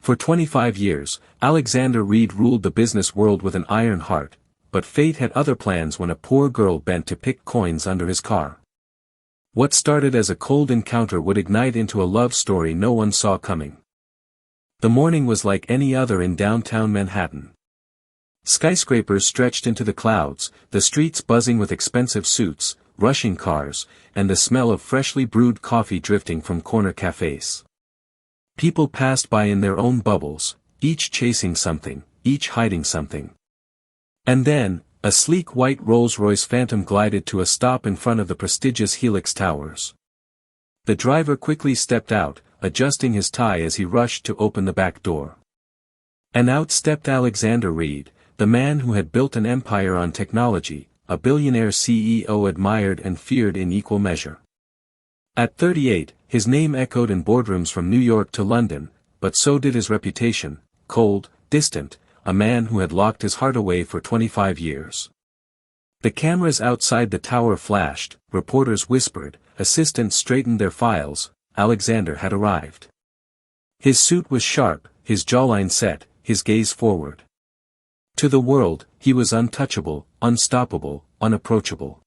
For 25 years, Alexander Reed ruled the business world with an iron heart, but fate had other plans when a poor girl bent to pick coins under his car. What started as a cold encounter would ignite into a love story no one saw coming. The morning was like any other in downtown Manhattan. Skyscrapers stretched into the clouds, the streets buzzing with expensive suits, rushing cars, and the smell of freshly brewed coffee drifting from corner cafes. People passed by in their own bubbles, each chasing something, each hiding something. And then, a sleek white Rolls-Royce Phantom glided to a stop in front of the prestigious Helix Towers. The driver quickly stepped out, adjusting his tie as he rushed to open the back door. And out stepped Alexander Reed, the man who had built an empire on technology, a billionaire CEO admired and feared in equal measure. At 38, his name echoed in boardrooms from New York to London, but so did his reputation, cold, distant, a man who had locked his heart away for 25 years. The cameras outside the tower flashed, reporters whispered, assistants straightened their files. Alexander had arrived. His suit was sharp, his jawline set, his gaze forward. To the world, he was untouchable, unstoppable, unapproachable.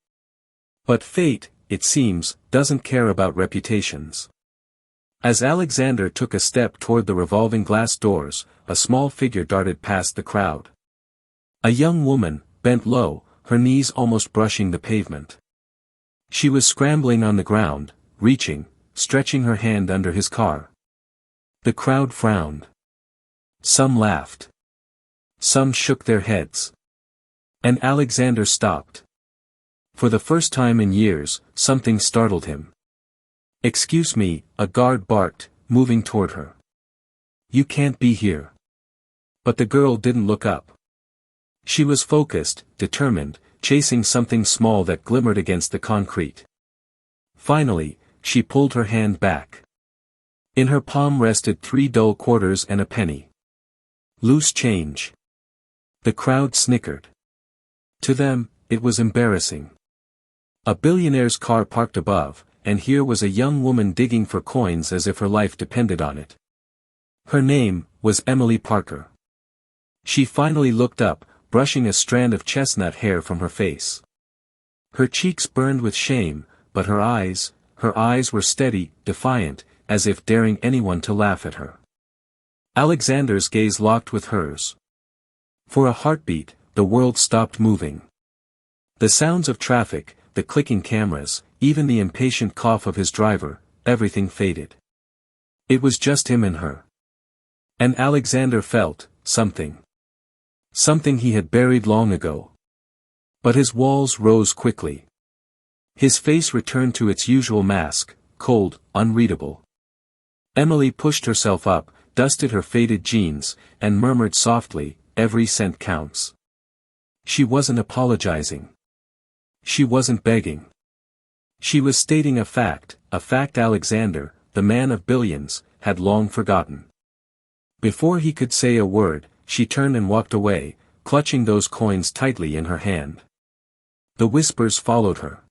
But fate, it seems, doesn't care about reputations. As Alexander took a step toward the revolving glass doors, a small figure darted past the crowd. A young woman, bent low, her knees almost brushing the pavement. She was scrambling on the ground, reaching, stretching her hand under his car. The crowd frowned. Some laughed. Some shook their heads. And Alexander stopped. For the first time in years, something startled him. "Excuse me," a guard barked, moving toward her. "You can't be here." But the girl didn't look up. She was focused, determined, chasing something small that glimmered against the concrete. Finally, she pulled her hand back. In her palm rested 3 dull quarters and a penny. Loose change. The crowd snickered. To them, it was embarrassing. A billionaire's car parked above, and here was a young woman digging for coins as if her life depended on it. Her name was Emily Parker. She finally looked up, brushing a strand of chestnut hair from her face. Her cheeks burned with shame, but her eyes were steady, defiant, as if daring anyone to laugh at her. Alexander's gaze locked with hers. For a heartbeat, the world stopped moving. The sounds of traffic, the clicking cameras, even the impatient cough of his driver, everything faded. It was just him and her. And Alexander felt something. Something he had buried long ago. But his walls rose quickly. His face returned to its usual mask, cold, unreadable. Emily pushed herself up, dusted her faded jeans, and murmured softly, "Every cent counts." She wasn't apologizing. She wasn't begging. She was stating a fact Alexander, the man of billions, had long forgotten. Before he could say a word, she turned and walked away, clutching those coins tightly in her hand. The whispers followed her.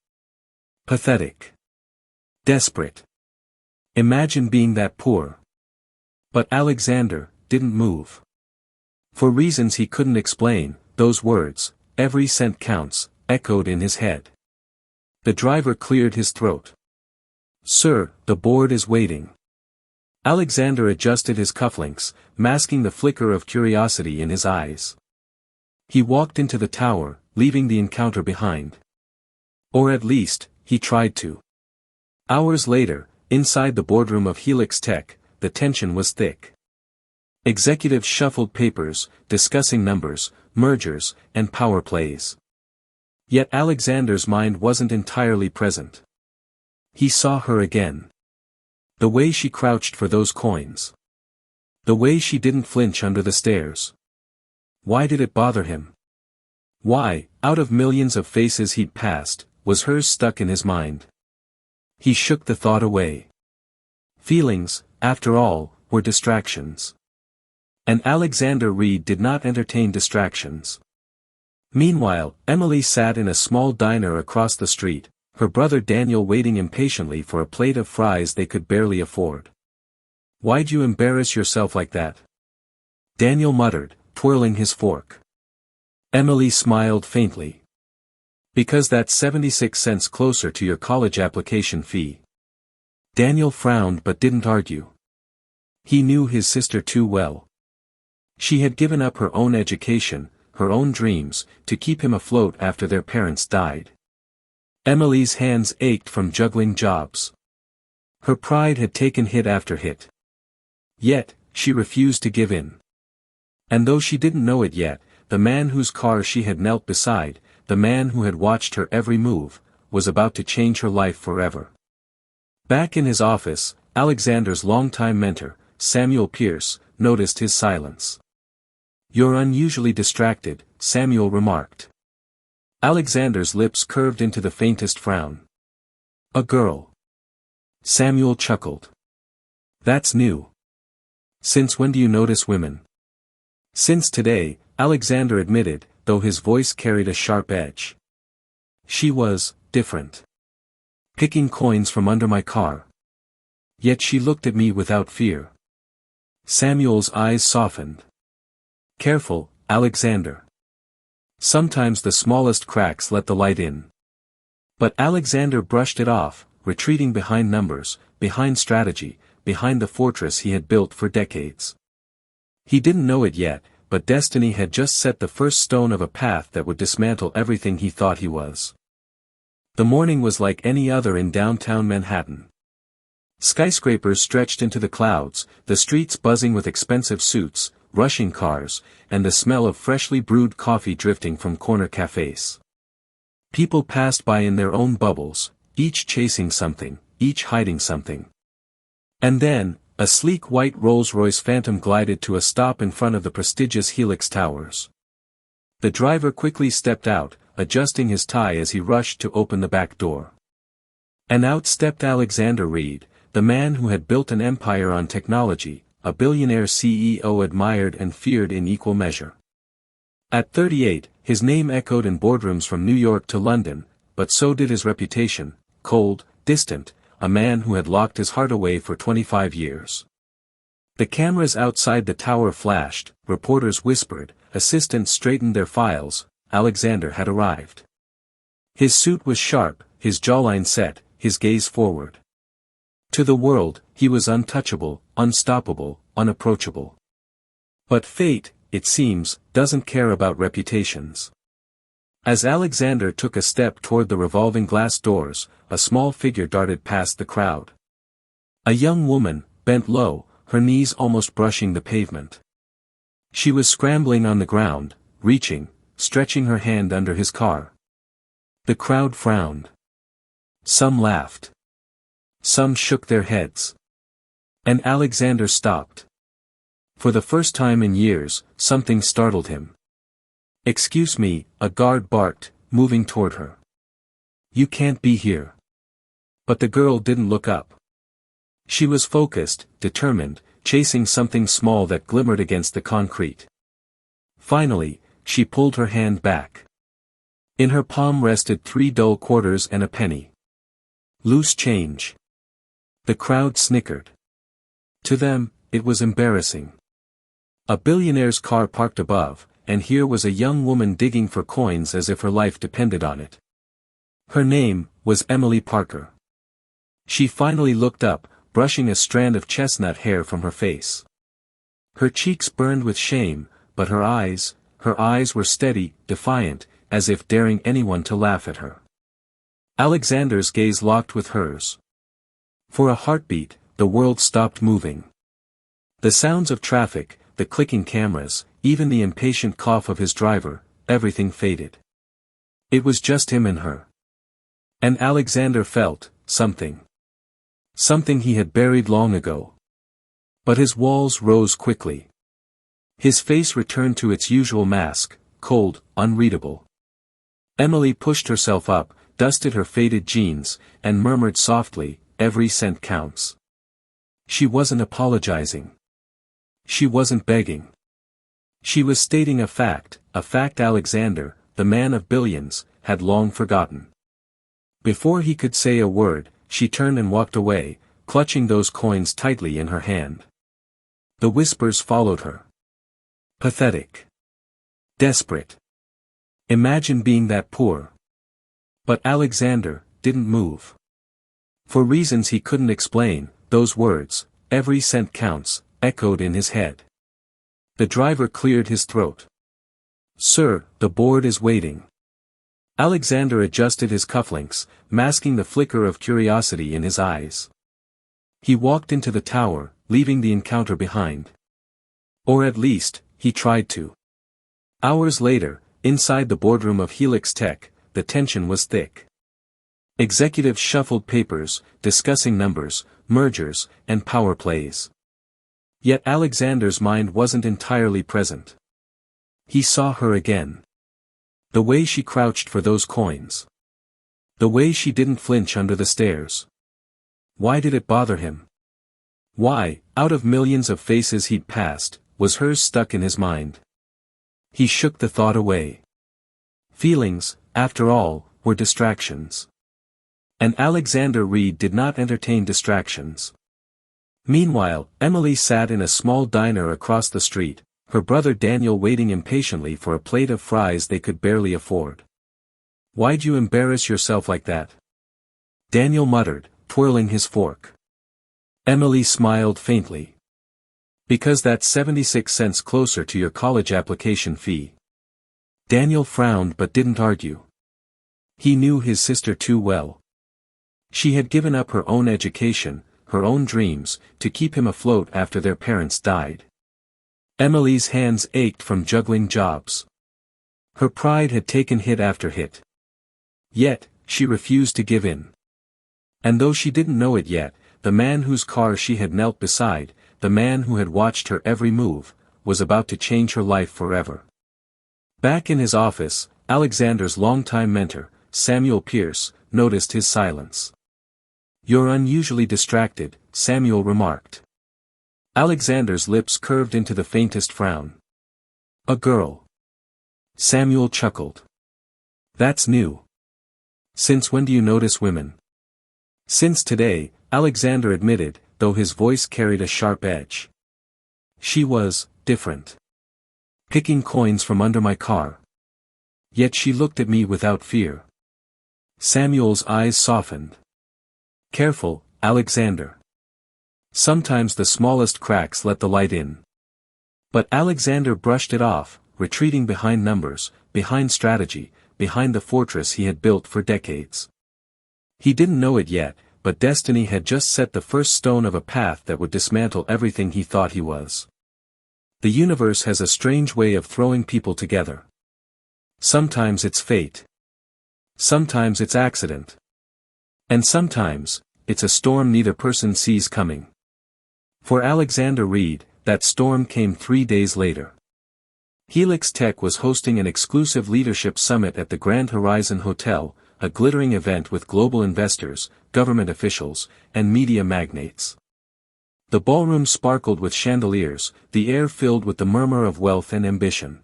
Pathetic. Desperate. Imagine being that poor. But Alexander didn't move. For reasons he couldn't explain, those words, "Every cent counts," echoed in his head. The driver cleared his throat. "Sir, the board is waiting." Alexander adjusted his cufflinks, masking the flicker of curiosity in his eyes. He walked into the tower, leaving the encounter behind. Or at least, he tried to. Hours later, inside the boardroom of Helix Tech, the tension was thick. Executives shuffled papers, discussing numbers, mergers, and power plays. Yet Alexander's mind wasn't entirely present. He saw her again. The way she crouched for those coins. The way she didn't flinch under the stairs. Why did it bother him? Why, out of millions of faces he'd passed, was hers stuck in his mind? He shook the thought away. Feelings, after all, were distractions. And Alexander Reed did not entertain distractions. Meanwhile, Emily sat in a small diner across the street, her brother Daniel waiting impatiently for a plate of fries they could barely afford. "Why'd you embarrass yourself like that?" Daniel muttered, twirling his fork. Emily smiled faintly. Because that's 76 cents closer to your college application fee. Daniel frowned but didn't argue. He knew his sister too well. She had given up her own education, her own dreams, to keep him afloat after their parents died. Emily's hands ached from juggling jobs. Her pride had taken hit after hit. Yet, she refused to give in. And though she didn't know it yet, the man whose car she had knelt beside, the man who had watched her every move, was about to change her life forever. Back in his office, Alexander's longtime mentor, Samuel Pierce, noticed his silence. "You're unusually distracted," Samuel remarked. Alexander's lips curved into the faintest frown. "A girl." Samuel chuckled. "That's new. Since when do you notice women?" "Since today," Alexander admitted, though his voice carried a sharp edge. "She was different. Picking coins from under my car. Yet she looked at me without fear." Samuel's eyes softened. "Careful, Alexander. Sometimes the smallest cracks let the light in." But Alexander brushed it off, retreating behind numbers, behind strategy, behind the fortress he had built for decades. He didn't know it yet, but destiny had just set the first stone of a path that would dismantle everything he thought he was. The morning was like any other in downtown Manhattan. Skyscrapers stretched into the clouds, the streets buzzing with expensive suits, rushing cars, and the smell of freshly brewed coffee drifting from corner cafes. People passed by in their own bubbles, each chasing something, each hiding something. And then, a sleek white Rolls-Royce Phantom glided to a stop in front of the prestigious Helix Towers. The driver quickly stepped out, adjusting his tie as he rushed to open the back door. And out stepped Alexander Reed, the man who had built an empire on technology, a billionaire CEO admired and feared in equal measure. At 38, his name echoed in boardrooms from New York to London, but so did his reputation: cold, distant, a man who had locked his heart away for 25 years. The cameras outside the tower flashed, reporters whispered, assistants straightened their files. Alexander had arrived. His suit was sharp, his jawline set, his gaze forward. To the world, he was untouchable, unstoppable, unapproachable. But fate, it seems, doesn't care about reputations. As Alexander took a step toward the revolving glass doors, a small figure darted past the crowd. A young woman, bent low, her knees almost brushing the pavement. She was scrambling on the ground, reaching, stretching her hand under his car. The crowd frowned. Some laughed. Some shook their heads. And Alexander stopped. For the first time in years, something startled him. "Excuse me," a guard barked, moving toward her. "You can't be here." But the girl didn't look up. She was focused, determined, chasing something small that glimmered against the concrete. Finally, she pulled her hand back. In her palm rested 3 dull quarters and a penny. Loose change. The crowd snickered. To them, it was embarrassing. A billionaire's car parked above, and here was a young woman digging for coins as if her life depended on it. Her name was Emily Parker. She finally looked up, brushing a strand of chestnut hair from her face. Her cheeks burned with shame, but her eyes were steady, defiant, as if daring anyone to laugh at her. Alexander's gaze locked with hers. For a heartbeat, the world stopped moving. The sounds of traffic, the clicking cameras, even the impatient cough of his driver, everything faded. It was just him and her. And Alexander felt something. Something he had buried long ago. But his walls rose quickly. His face returned to its usual mask, cold, unreadable. Emily pushed herself up, dusted her faded jeans, and murmured softly, "Every cent counts." She wasn't apologizing. She wasn't begging. She was stating a fact Alexander, the man of billions, had long forgotten. Before he could say a word, she turned and walked away, clutching those coins tightly in her hand. The whispers followed her. Pathetic. Desperate. Imagine being that poor. But Alexander didn't move. For reasons he couldn't explain, those words, "every cent counts," echoed in his head. The driver cleared his throat. "Sir, the board is waiting." Alexander adjusted his cufflinks, masking the flicker of curiosity in his eyes. He walked into the tower, leaving the encounter behind. Or at least, he tried to. Hours later, inside the boardroom of Helix Tech, the tension was thick. Executives shuffled papers, discussing numbers, mergers, and power plays. Yet Alexander's mind wasn't entirely present. He saw her again. The way she crouched for those coins. The way she didn't flinch under the stairs. Why did it bother him? Why, out of millions of faces he'd passed, was hers stuck in his mind? He shook the thought away. Feelings, after all, were distractions. And Alexander Reed did not entertain distractions. Meanwhile, Emily sat in a small diner across the street, her brother Daniel waiting impatiently for a plate of fries they could barely afford. "Why'd you embarrass yourself like that?" Daniel muttered, twirling his fork. Emily smiled faintly. "Because that's 76 cents closer to your college application fee." Daniel frowned but didn't argue. He knew his sister too well. She had given up her own education, her own dreams, to keep him afloat after their parents died. Emily's hands ached from juggling jobs. Her pride had taken hit after hit. Yet, she refused to give in. And though she didn't know it yet, the man whose car she had knelt beside, the man who had watched her every move, was about to change her life forever. Back in his office, Alexander's longtime mentor, Samuel Pierce, noticed his silence. "You're unusually distracted," Samuel remarked. Alexander's lips curved into the faintest frown. "A girl." Samuel chuckled. "That's new. Since when do you notice women?" "Since today," Alexander admitted, though his voice carried a sharp edge. "She was different. Picking coins from under my car. Yet she looked at me without fear." Samuel's eyes softened. "Careful, Alexander. Sometimes the smallest cracks let the light in." But Alexander brushed it off, retreating behind numbers, behind strategy, behind the fortress he had built for decades. He didn't know it yet, but destiny had just set the first stone of a path that would dismantle everything he thought he was. The universe has a strange way of throwing people together. Sometimes it's fate. Sometimes it's accident. And sometimes, it's a storm neither person sees coming. For Alexander Reed, that storm came 3 days later. Helix Tech was hosting an exclusive leadership summit at the Grand Horizon Hotel, a glittering event with global investors, government officials, and media magnates. The ballroom sparkled with chandeliers, the air filled with the murmur of wealth and ambition.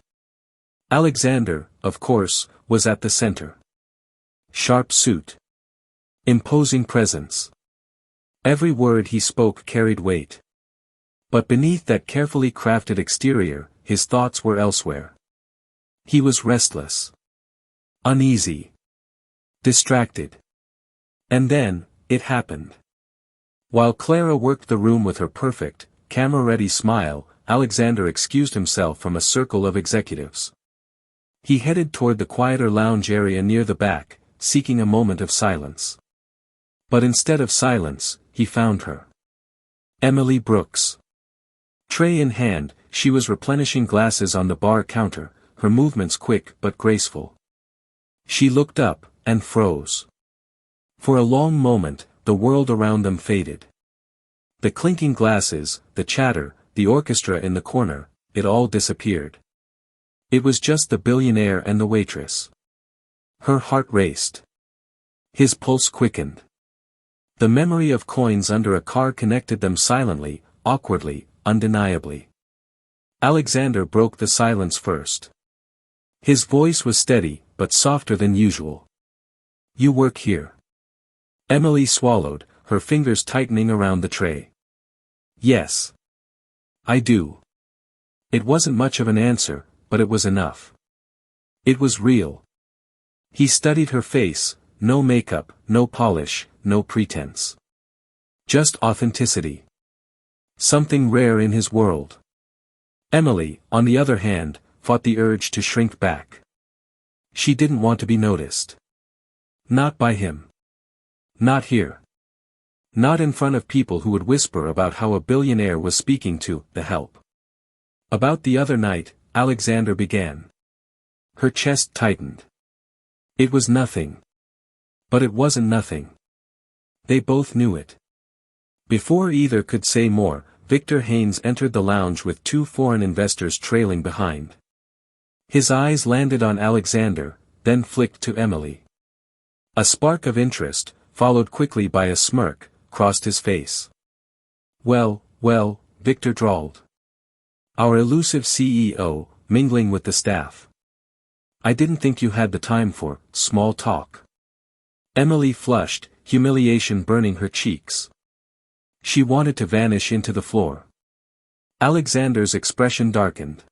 Alexander, of course, was at the center. Sharp suit. Imposing presence. Every word he spoke carried weight. But beneath that carefully crafted exterior, his thoughts were elsewhere. He was restless. Uneasy. Distracted. And then, it happened. While Clara worked the room with her perfect, camera-ready smile, Alexander excused himself from a circle of executives. He headed toward the quieter lounge area near the back, seeking a moment of silence. But instead of silence, he found her. Emily Brooks. Tray in hand, she was replenishing glasses on the bar counter, her movements quick but graceful. She looked up, and froze. For a long moment, the world around them faded. The clinking glasses, the chatter, the orchestra in the corner, it all disappeared. It was just the billionaire and the waitress. Her heart raced. His pulse quickened. The memory of coins under a car connected them silently, awkwardly, undeniably. Alexander broke the silence first. His voice was steady, but softer than usual. "You work here." Emily swallowed, her fingers tightening around the tray. "Yes. I do." It wasn't much of an answer, but it was enough. It was real. He studied her face, no makeup, no polish, no pretense. Just authenticity. Something rare in his world. Emily, on the other hand, fought the urge to shrink back. She didn't want to be noticed. Not by him. Not here. Not in front of people who would whisper about how a billionaire was speaking to the help. About the other night, Alexander began. Her chest tightened. It was nothing. But it wasn't nothing. They both knew it. Before either could say more, Victor Haynes entered the lounge with two foreign investors trailing behind. His eyes landed on Alexander, then flicked to Emily. A spark of interest, followed quickly by a smirk, crossed his face. Well, Victor drawled. Our elusive CEO, mingling with the staff. I didn't think you had the time for small talk. Emily flushed, humiliation burning her cheeks. She wanted to vanish into the floor. Alexander's expression darkened.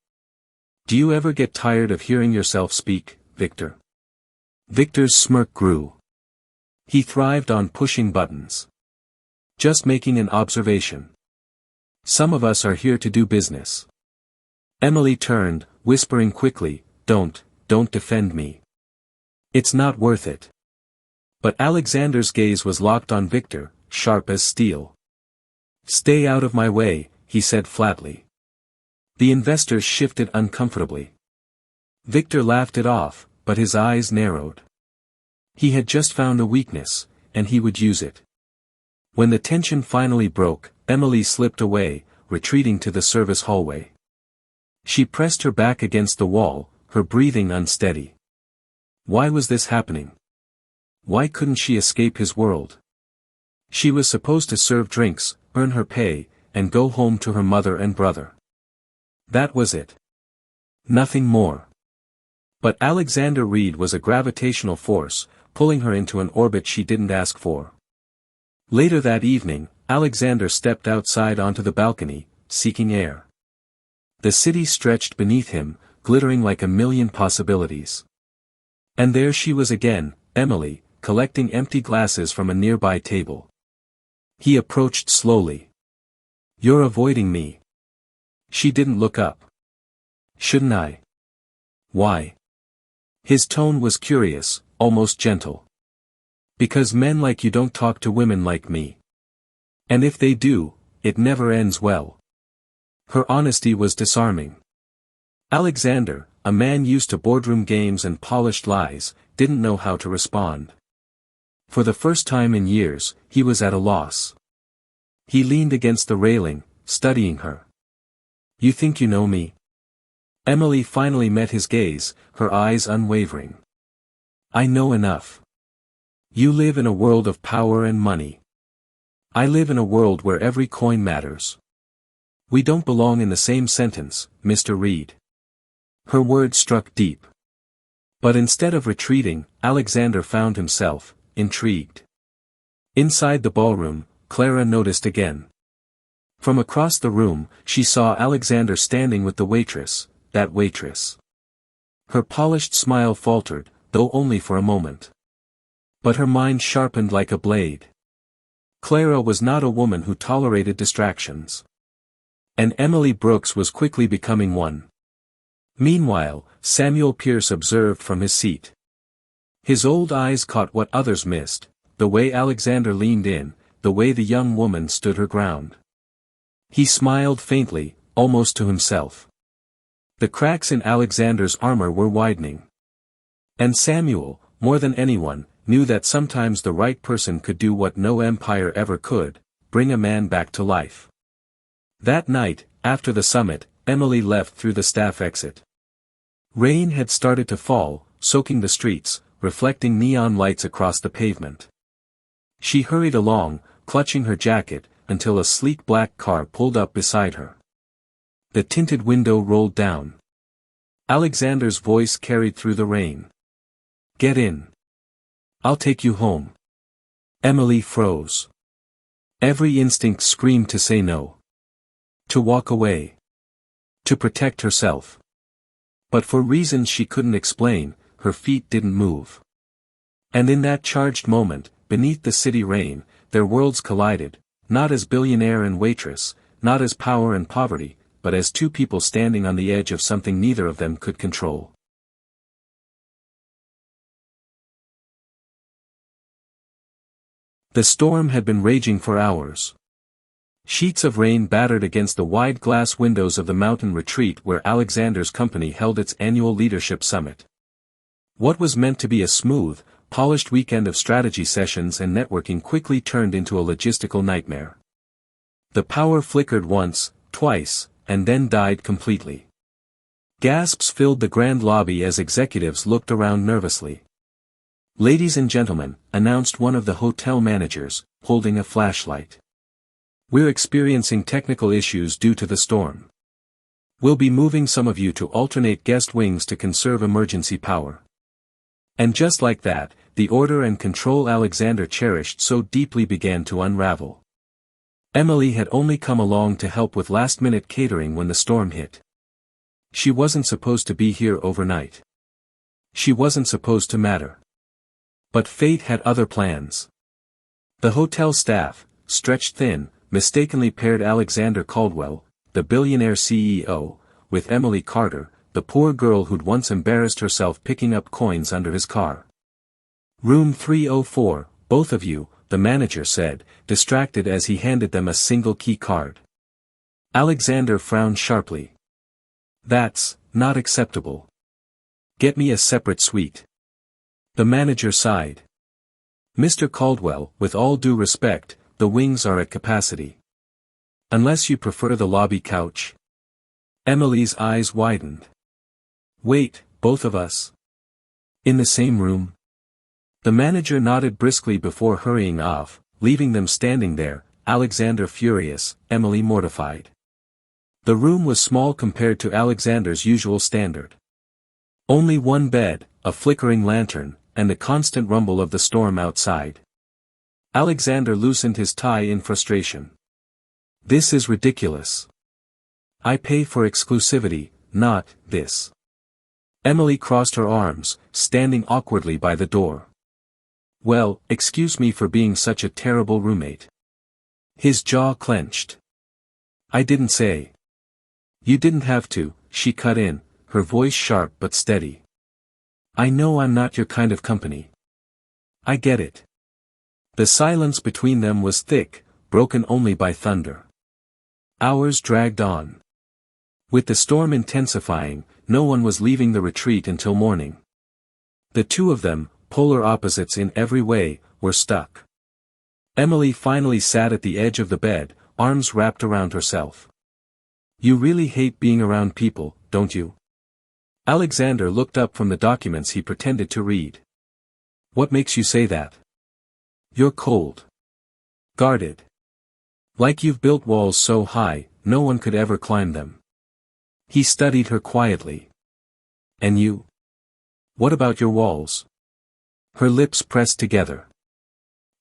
Do you ever get tired of hearing yourself speak, Victor? Victor's smirk grew. He thrived on pushing buttons. Just making an observation. Some of us are here to do business. Emily turned, whispering quickly, don't defend me. It's not worth it. But Alexander's gaze was locked on Victor, sharp as steel. Stay out of my way, he said flatly. The investors shifted uncomfortably. Victor laughed it off, but his eyes narrowed. He had just found a weakness, and he would use it. When the tension finally broke, Emily slipped away, retreating to the service hallway. She pressed her back against the wall, her breathing unsteady. Why was this happening? Why couldn't she escape his world? She was supposed to serve drinks, earn her pay, and go home to her mother and brother. That was it. Nothing more. But Alexander Reed was a gravitational force, pulling her into an orbit she didn't ask for. Later that evening, Alexander stepped outside onto the balcony, seeking air. The city stretched beneath him, glittering like a million possibilities. And there she was again, Emily, collecting empty glasses from a nearby table. He approached slowly. You're avoiding me. She didn't look up. Shouldn't I? Why? His tone was curious, almost gentle. Because men like you don't talk to women like me. And if they do, it never ends well. Her honesty was disarming. Alexander, a man used to boardroom games and polished lies, didn't know how to respond. For the first time in years, he was at a loss. He leaned against the railing, studying her. You think you know me? Emily finally met his gaze, her eyes unwavering. I know enough. You live in a world of power and money. I live in a world where every coin matters. We don't belong in the same sentence, Mr. Reed. Her words struck deep. But instead of retreating, Alexander found himself intrigued. Inside the ballroom, Clara noticed again. From across the room, she saw Alexander standing with the waitress, that waitress. Her polished smile faltered, though only for a moment. But her mind sharpened like a blade. Clara was not a woman who tolerated distractions. And Emily Brooks was quickly becoming one. Meanwhile, Samuel Pierce observed from his seat. His old eyes caught what others missed, the way Alexander leaned in, the way the young woman stood her ground. He smiled faintly, almost to himself. The cracks in Alexander's armor were widening. And Samuel, more than anyone, knew that sometimes the right person could do what no empire ever could, bring a man back to life. That night, after the summit, Emily left through the staff exit. Rain had started to fall, soaking the streets, reflecting neon lights across the pavement. She hurried along, clutching her jacket, until a sleek black car pulled up beside her. The tinted window rolled down. Alexander's voice carried through the rain. Get in. I'll take you home. Emily froze. Every instinct screamed to say no. To walk away. To protect herself. But for reasons she couldn't explain, her feet didn't move. And in that charged moment, beneath the city rain, their worlds collided, not as billionaire and waitress, not as power and poverty, but as two people standing on the edge of something neither of them could control. The storm had been raging for hours. Sheets of rain battered against the wide glass windows of the mountain retreat where Alexander's company held its annual leadership summit. What was meant to be a smooth, polished weekend of strategy sessions and networking quickly turned into a logistical nightmare. The power flickered once, twice, and then died completely. Gasps filled the grand lobby as executives looked around nervously. "Ladies and gentlemen," announced one of the hotel managers, holding a flashlight. "We're experiencing technical issues due to the storm. We'll be moving some of you to alternate guest wings to conserve emergency power." And just like that, the order and control Alexander cherished so deeply began to unravel. Emily had only come along to help with last-minute catering when the storm hit. She wasn't supposed to be here overnight. She wasn't supposed to matter. But fate had other plans. The hotel staff, stretched thin, mistakenly paired Alexander Caldwell, the billionaire CEO, with Emily Carter, the poor girl who'd once embarrassed herself picking up coins under his car. "Room 304, both of you," the manager said, distracted as he handed them a single key card. Alexander frowned sharply. "That's not acceptable. Get me a separate suite." The manager sighed. "Mr. Caldwell, with all due respect, the wings are at capacity. Unless you prefer the lobby couch." Emily's eyes widened. "Wait, both of us? In the same room?" The manager nodded briskly before hurrying off, leaving them standing there, Alexander furious, Emily mortified. The room was small compared to Alexander's usual standard. Only one bed, a flickering lantern, and the constant rumble of the storm outside. Alexander loosened his tie in frustration. "This is ridiculous. I pay for exclusivity, not this." Emily crossed her arms, standing awkwardly by the door. "Well, excuse me for being such a terrible roommate." His jaw clenched. "I didn't say." "You didn't have to," she cut in, her voice sharp but steady. "I know I'm not your kind of company. I get it." The silence between them was thick, broken only by thunder. Hours dragged on. With the storm intensifying, no one was leaving the retreat until morning. The two of them, polar opposites in every way, were stuck. Emily finally sat at the edge of the bed, arms wrapped around herself. "You really hate being around people, don't you?" Alexander looked up from the documents he pretended to read. "What makes you say that? You're cold. Guarded. Like you've built walls so high, no one could ever climb them." He studied her quietly. "And you? What about your walls?" Her lips pressed together.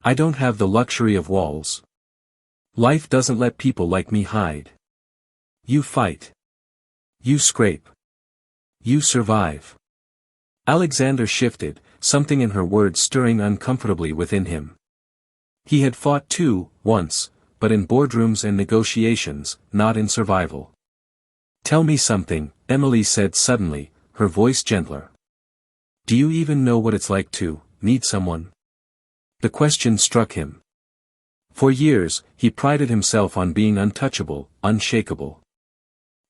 "I don't have the luxury of walls. Life doesn't let people like me hide. You fight. You scrape. You survive." Alexander shifted, something in her words stirring uncomfortably within him. He had fought too, once, but in boardrooms and negotiations, not in survival. "Tell me something," Emily said suddenly, her voice gentler. "Do you even know what it's like to need someone?" The question struck him. For years, he prided himself on being untouchable, unshakable.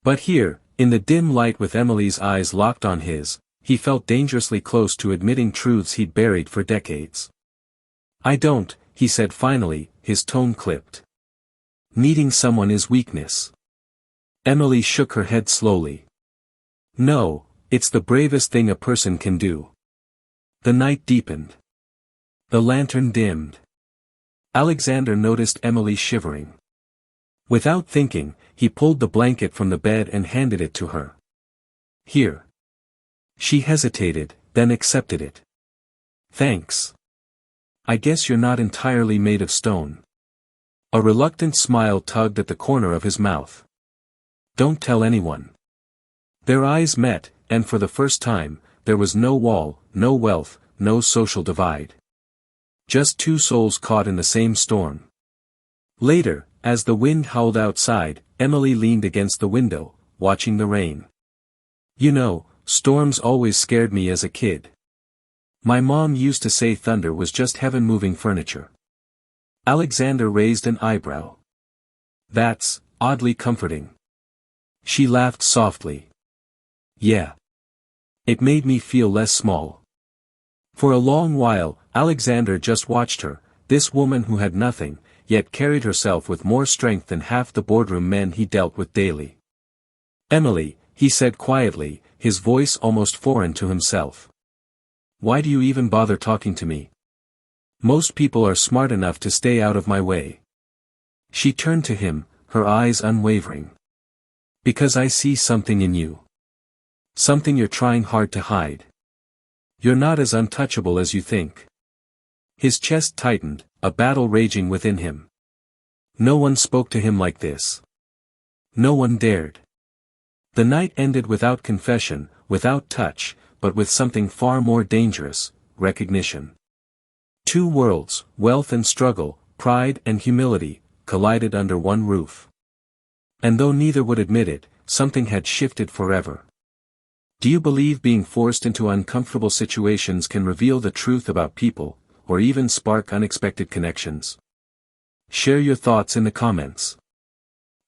But here, in the dim light with Emily's eyes locked on his, he felt dangerously close to admitting truths he'd buried for decades. "I don't," he said finally, his tone clipped. "Needing someone is weakness." Emily shook her head slowly. "No, it's the bravest thing a person can do." The night deepened. The lantern dimmed. Alexander noticed Emily shivering. Without thinking, he pulled the blanket from the bed and handed it to her. "Here." She hesitated, then accepted it. "Thanks. I guess you're not entirely made of stone." A reluctant smile tugged at the corner of his mouth. "Don't tell anyone." Their eyes met, and for the first time, there was no wall, no wealth, no social divide. Just two souls caught in the same storm. Later, as the wind howled outside, Emily leaned against the window, watching the rain. "You know, storms always scared me as a kid. My mom used to say thunder was just heaven moving furniture." Alexander raised an eyebrow. "That's oddly comforting." She laughed softly. "Yeah. It made me feel less small." For a long while, Alexander just watched her, this woman who had nothing, yet carried herself with more strength than half the boardroom men he dealt with daily. "Emily," he said quietly, his voice almost foreign to himself. "Why do you even bother talking to me? Most people are smart enough to stay out of my way." She turned to him, her eyes unwavering. "Because I see something in you. Something you're trying hard to hide. You're not as untouchable as you think." His chest tightened, a battle raging within him. No one spoke to him like this. No one dared. The night ended without confession, without touch, but with something far more dangerous: recognition. Two worlds, wealth and struggle, pride and humility, collided under one roof. And though neither would admit it, something had shifted forever. Do you believe being forced into uncomfortable situations can reveal the truth about people, or even spark unexpected connections? Share your thoughts in the comments.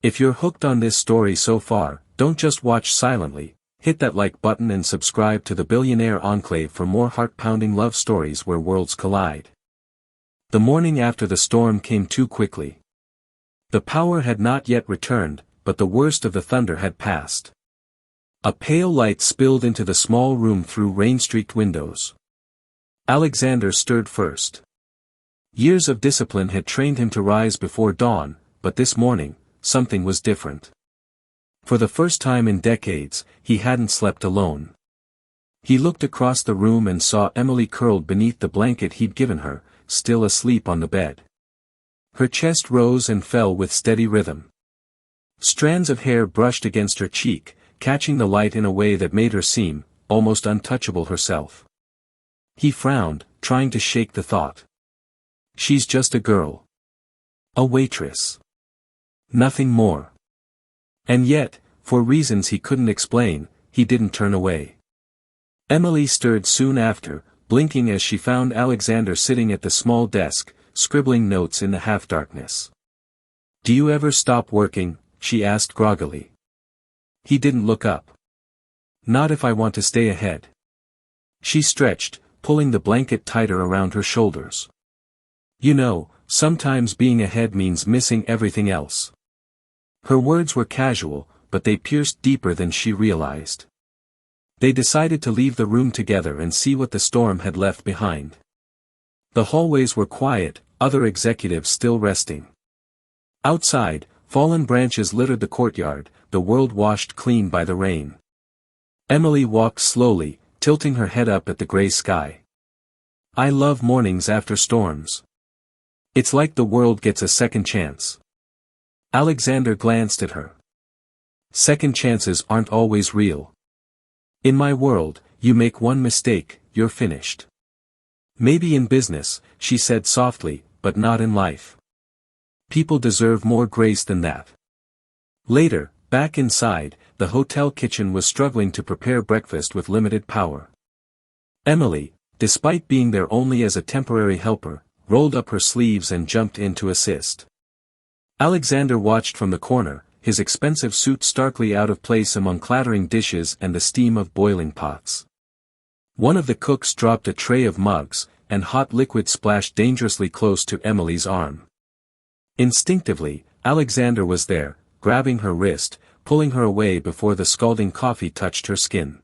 If you're hooked on this story so far, don't just watch silently, hit that like button and subscribe to the Billionaire Enclave for more heart-pounding love stories where worlds collide. The morning after the storm came too quickly. The power had not yet returned, but the worst of the thunder had passed. A pale light spilled into the small room through rain-streaked windows. Alexander stirred first. Years of discipline had trained him to rise before dawn, but this morning, something was different. For the first time in decades, he hadn't slept alone. He looked across the room and saw Emily curled beneath the blanket he'd given her, still asleep on the bed. Her chest rose and fell with steady rhythm. Strands of hair brushed against her cheek, catching the light in a way that made her seem almost untouchable herself. He frowned, trying to shake the thought. She's just a girl. A waitress. Nothing more. And yet, for reasons he couldn't explain, he didn't turn away. Emily stirred soon after, blinking as she found Alexander sitting at the small desk, scribbling notes in the half-darkness. "Do you ever stop working?" she asked groggily. He didn't look up. "Not if I want to stay ahead." She stretched, pulling the blanket tighter around her shoulders. "You know, sometimes being ahead means missing everything else." Her words were casual, but they pierced deeper than she realized. They decided to leave the room together and see what the storm had left behind. The hallways were quiet, other executives still resting. Outside, fallen branches littered the courtyard, the world washed clean by the rain. Emily walked slowly, tilting her head up at the gray sky. "I love mornings after storms. It's like the world gets a second chance." Alexander glanced at her. "Second chances aren't always real. In my world, you make one mistake, you're finished." "Maybe in business," she said softly, "but not in life. People deserve more grace than that." Later, back inside, the hotel kitchen was struggling to prepare breakfast with limited power. Emily, despite being there only as a temporary helper, rolled up her sleeves and jumped in to assist. Alexander watched from the corner, his expensive suit starkly out of place among clattering dishes and the steam of boiling pots. One of the cooks dropped a tray of mugs, and hot liquid splashed dangerously close to Emily's arm. Instinctively, Alexander was there, grabbing her wrist, pulling her away before the scalding coffee touched her skin.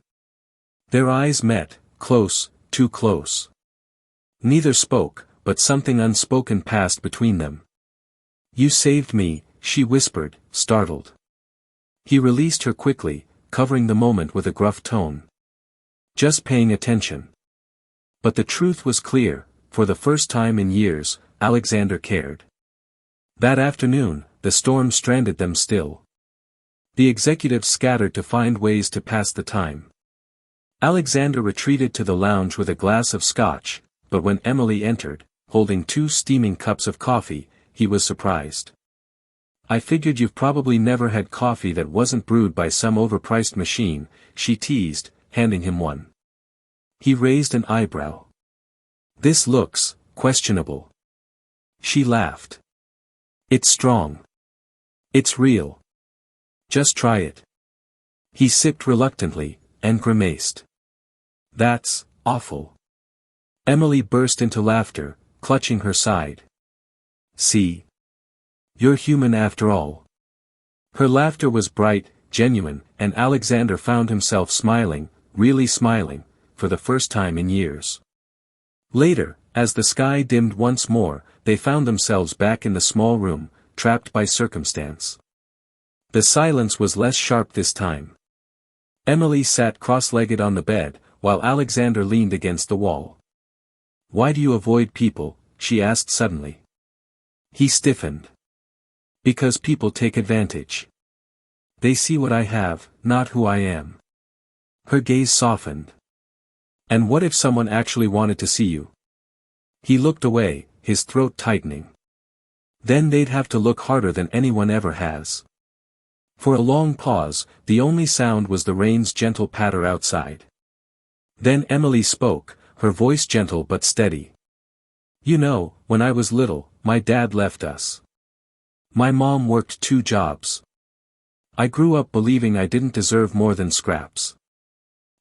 Their eyes met, close, too close. Neither spoke, but something unspoken passed between them. "You saved me," she whispered, startled. He released her quickly, covering the moment with a gruff tone. "Just paying attention." But the truth was clear, for the first time in years, Alexander cared. That afternoon, the storm stranded them still. The executives scattered to find ways to pass the time. Alexander retreated to the lounge with a glass of scotch, but when Emily entered, holding 2 steaming cups of coffee, he was surprised. "I figured you've probably never had coffee that wasn't brewed by some overpriced machine," she teased, handing him one. He raised an eyebrow. "This looks questionable." She laughed. "It's strong. It's real. Just try it." He sipped reluctantly, and grimaced. "That's awful." Emily burst into laughter, clutching her side. "See? You're human after all." Her laughter was bright, genuine, and Alexander found himself smiling, really smiling, for the first time in years. Later, as the sky dimmed once more, they found themselves back in the small room, trapped by circumstance. The silence was less sharp this time. Emily sat cross-legged on the bed, while Alexander leaned against the wall. "Why do you avoid people?" she asked suddenly. He stiffened. "Because people take advantage. They see what I have, not who I am." Her gaze softened. "And what if someone actually wanted to see you?" He looked away, his throat tightening. "Then they'd have to look harder than anyone ever has." For a long pause, the only sound was the rain's gentle patter outside. Then Emily spoke, her voice gentle but steady. "You know, when I was little, my dad left us. My mom worked 2 jobs. I grew up believing I didn't deserve more than scraps.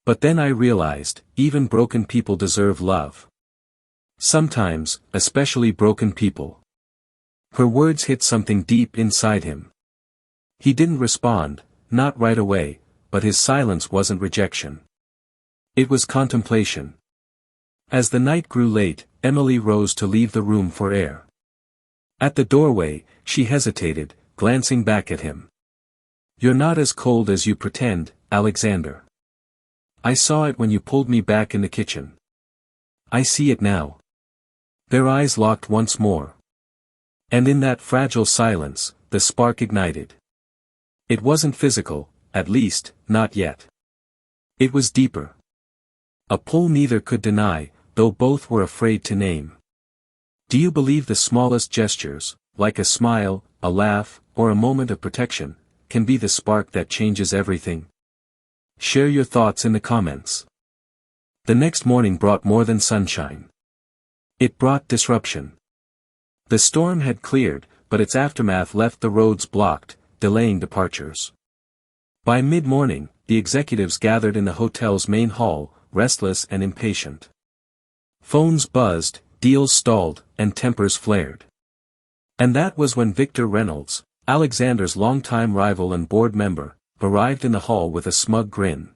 But then I realized, even broken people deserve love. Sometimes, especially broken people." Her words hit something deep inside him. He didn't respond, not right away, but his silence wasn't rejection. It was contemplation. As the night grew late, Emily rose to leave the room for air. At the doorway, she hesitated, glancing back at him. "You're not as cold as you pretend, Alexander. I saw it when you pulled me back in the kitchen. I see it now." Their eyes locked once more. And in that fragile silence, the spark ignited. It wasn't physical, at least, not yet. It was deeper. A pull neither could deny, though both were afraid to name. Do you believe the smallest gestures, like a smile, a laugh, or a moment of protection, can be the spark that changes everything? Share your thoughts in the comments. The next morning brought more than sunshine. It brought disruption. The storm had cleared, but its aftermath left the roads blocked, delaying departures. By mid-morning, the executives gathered in the hotel's main hall, restless and impatient. Phones buzzed, deals stalled, and tempers flared. And that was when Victor Reynolds, Alexander's longtime rival and board member, arrived in the hall with a smug grin.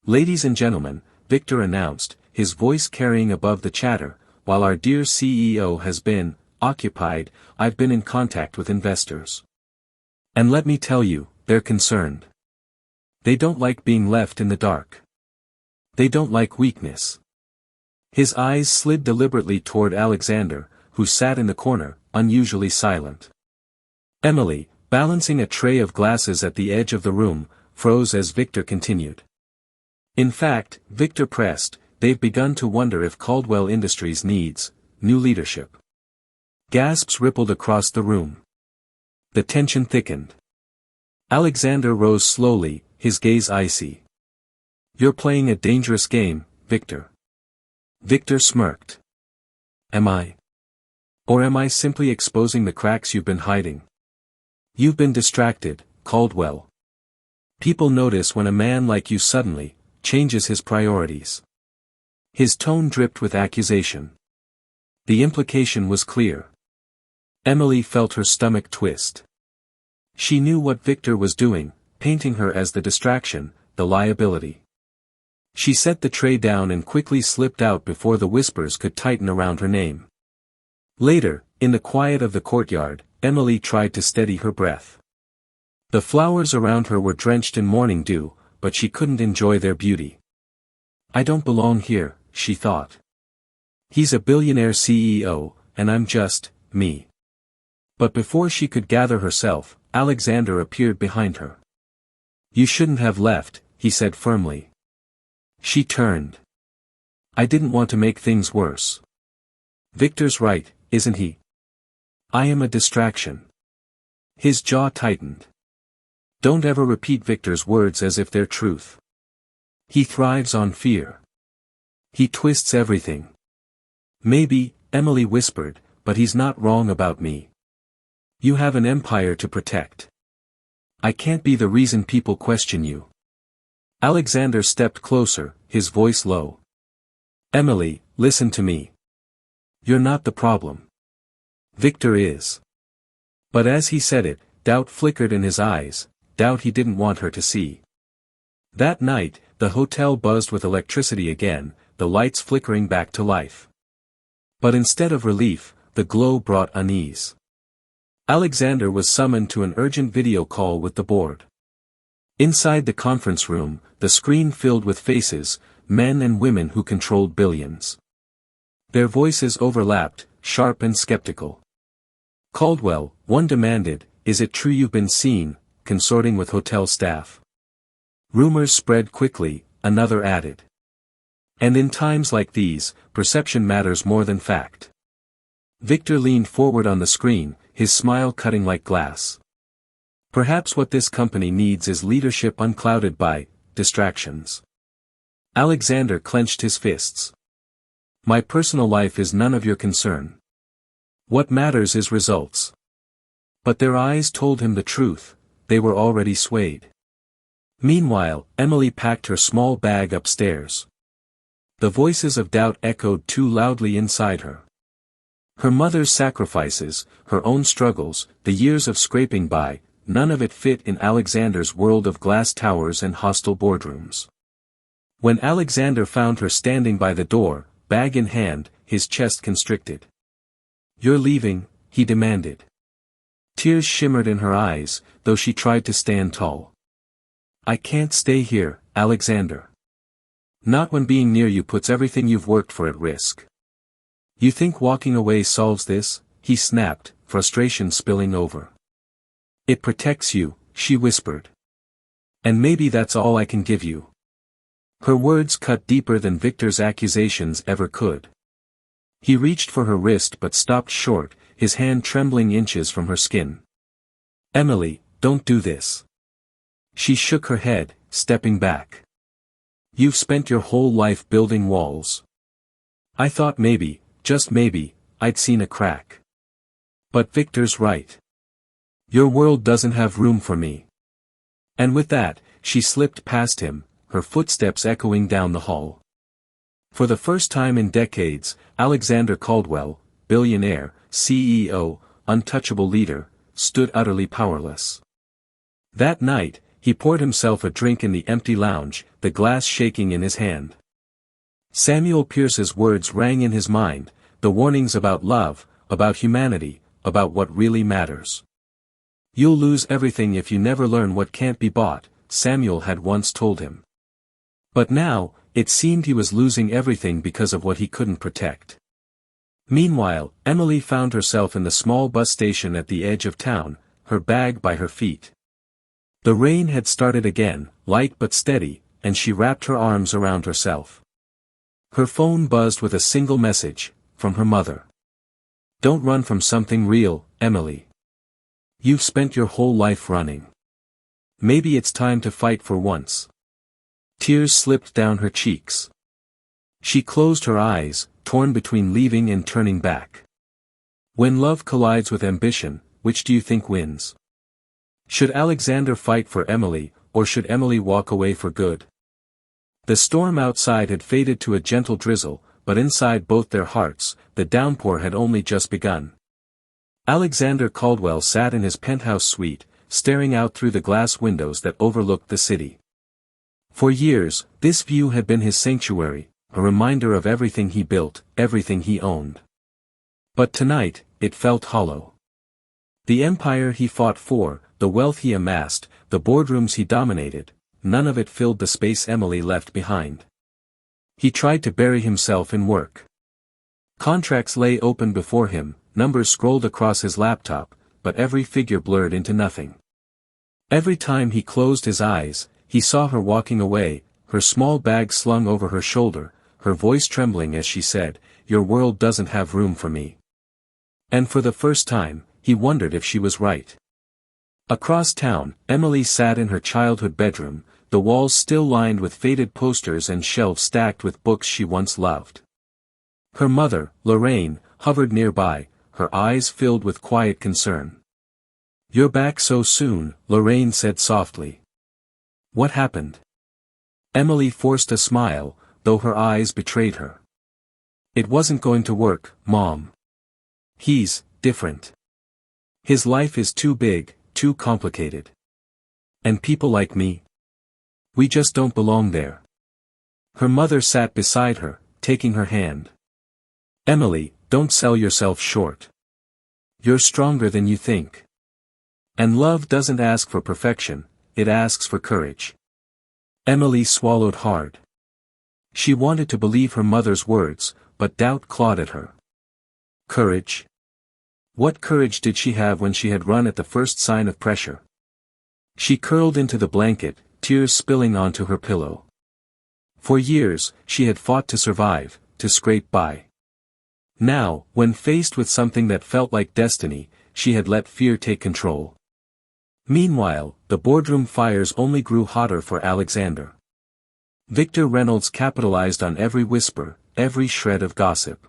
"Ladies and gentlemen," Victor announced, his voice carrying above the chatter, "while our dear CEO has been occupied, I've been in contact with investors. And let me tell you, they're concerned. They don't like being left in the dark. They don't like weakness." His eyes slid deliberately toward Alexander, who sat in the corner, unusually silent. Emily, balancing a tray of glasses at the edge of the room, froze as Victor continued. "In fact," Victor pressed, "they've begun to wonder if Caldwell Industries needs new leadership." Gasps rippled across the room. The tension thickened. Alexander rose slowly, his gaze icy. "You're playing a dangerous game, Victor." Victor smirked. "Am I? Or am I simply exposing the cracks you've been hiding? You've been distracted, Caldwell. People notice when a man like you suddenly changes his priorities." His tone dripped with accusation. The implication was clear. Emily felt her stomach twist. She knew what Victor was doing, painting her as the distraction, the liability. She set the tray down and quickly slipped out before the whispers could tighten around her name. Later, in the quiet of the courtyard, Emily tried to steady her breath. The flowers around her were drenched in morning dew, but she couldn't enjoy their beauty. "I don't belong here," she thought. "He's a billionaire CEO, and I'm just me." But before she could gather herself, Alexander appeared behind her. You shouldn't have left, he said firmly. She turned. I didn't want to make things worse. Victor's right, isn't he? I am a distraction. His jaw tightened. Don't ever repeat Victor's words as if they're truth. He thrives on fear. He twists everything. Maybe, Emily whispered, but he's not wrong about me. You have an empire to protect. I can't be the reason people question you. Alexander stepped closer, his voice low. Emily, listen to me. You're not the problem. Victor is. But as he said it, doubt flickered in his eyes, doubt he didn't want her to see. That night, the hotel buzzed with electricity again, the lights flickering back to life. But instead of relief, the glow brought unease. Alexander was summoned to an urgent video call with the board. Inside the conference room, the screen filled with faces, men and women who controlled billions. Their voices overlapped, sharp and skeptical. Caldwell, one demanded, is it true you've been seen, consorting with hotel staff? Rumors spread quickly, another added. And in times like these, perception matters more than fact. Victor leaned forward on the screen, his smile cutting like glass. Perhaps what this company needs is leadership unclouded by distractions. Alexander clenched his fists. My personal life is none of your concern. What matters is results. But their eyes told him the truth, they were already swayed. Meanwhile, Emily packed her small bag upstairs. The voices of doubt echoed too loudly inside her. Her mother's sacrifices, her own struggles, the years of scraping by, none of it fit in Alexander's world of glass towers and hostile boardrooms. When Alexander found her standing by the door, bag in hand, his chest constricted. You're leaving, he demanded. Tears shimmered in her eyes, though she tried to stand tall. I can't stay here, Alexander. Not when being near you puts everything you've worked for at risk. You think walking away solves this? He snapped, frustration spilling over. It protects you, she whispered. And maybe that's all I can give you. Her words cut deeper than Victor's accusations ever could. He reached for her wrist but stopped short, his hand trembling inches from her skin. Emily, don't do this. She shook her head, stepping back. You've spent your whole life building walls. I thought maybe, just maybe, I'd seen a crack. But Victor's right. Your world doesn't have room for me. And with that, she slipped past him, her footsteps echoing down the hall. For the first time in decades, Alexander Caldwell, billionaire, CEO, untouchable leader, stood utterly powerless. That night, he poured himself a drink in the empty lounge, the glass shaking in his hand. Samuel Pierce's words rang in his mind, the warnings about love, about humanity, about what really matters. You'll lose everything if you never learn what can't be bought, Samuel had once told him. But now, it seemed he was losing everything because of what he couldn't protect. Meanwhile, Emily found herself in the small bus station at the edge of town, her bag by her feet. The rain had started again, light but steady, and she wrapped her arms around herself. Her phone buzzed with a single message, from her mother. Don't run from something real, Emily. You've spent your whole life running. Maybe it's time to fight for once. Tears slipped down her cheeks. She closed her eyes, torn between leaving and turning back. When love collides with ambition, which do you think wins? Should Alexander fight for Emily, or should Emily walk away for good? The storm outside had faded to a gentle drizzle, but inside both their hearts, the downpour had only just begun. Alexander Caldwell sat in his penthouse suite, staring out through the glass windows that overlooked the city. For years, this view had been his sanctuary, a reminder of everything he built, everything he owned. But tonight, it felt hollow. The empire he fought for, the wealth he amassed, the boardrooms he dominated, none of it filled the space Emily left behind. He tried to bury himself in work. Contracts lay open before him, numbers scrolled across his laptop, but every figure blurred into nothing. Every time he closed his eyes, he saw her walking away, her small bag slung over her shoulder, her voice trembling as she said, "Your world doesn't have room for me." And for the first time, he wondered if she was right. Across town, Emily sat in her childhood bedroom, the walls still lined with faded posters and shelves stacked with books she once loved. Her mother, Lorraine, hovered nearby, her eyes filled with quiet concern. "You're back so soon," Lorraine said softly. "What happened?" Emily forced a smile, though her eyes betrayed her. "It wasn't going to work, Mom. He's different. His life is too big, too complicated. And people like me? We just don't belong there." Her mother sat beside her, taking her hand. "Emily, don't sell yourself short. You're stronger than you think. And love doesn't ask for perfection, it asks for courage." Emily swallowed hard. She wanted to believe her mother's words, but doubt clawed at her. Courage? What courage did she have when she had run at the first sign of pressure? She curled into the blanket, tears spilling onto her pillow. For years, she had fought to survive, to scrape by. Now, when faced with something that felt like destiny, she had let fear take control. Meanwhile, the boardroom fires only grew hotter for Alexander. Victor Reynolds capitalized on every whisper, every shred of gossip.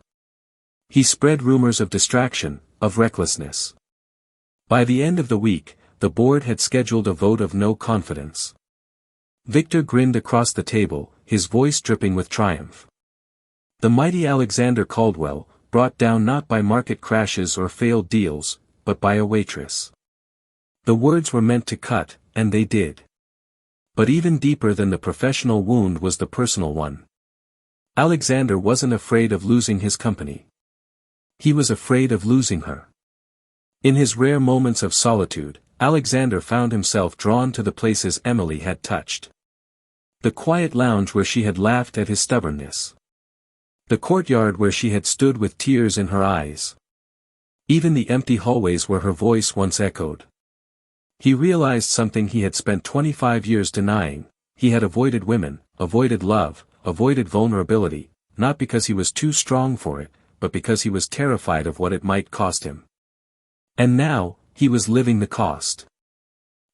He spread rumors of distraction, of recklessness. By the end of the week, the board had scheduled a vote of no confidence. Victor grinned across the table, his voice dripping with triumph. The mighty Alexander Caldwell, brought down not by market crashes or failed deals, but by a waitress. The words were meant to cut, and they did. But even deeper than the professional wound was the personal one. Alexander wasn't afraid of losing his company. He was afraid of losing her. In his rare moments of solitude, Alexander found himself drawn to the places Emily had touched. The quiet lounge where she had laughed at his stubbornness. The courtyard where she had stood with tears in her eyes. Even the empty hallways where her voice once echoed. He realized something he had spent 25 years denying: he had avoided women, avoided love, avoided vulnerability, not because he was too strong for it, but because he was terrified of what it might cost him. And now, he was living the cost.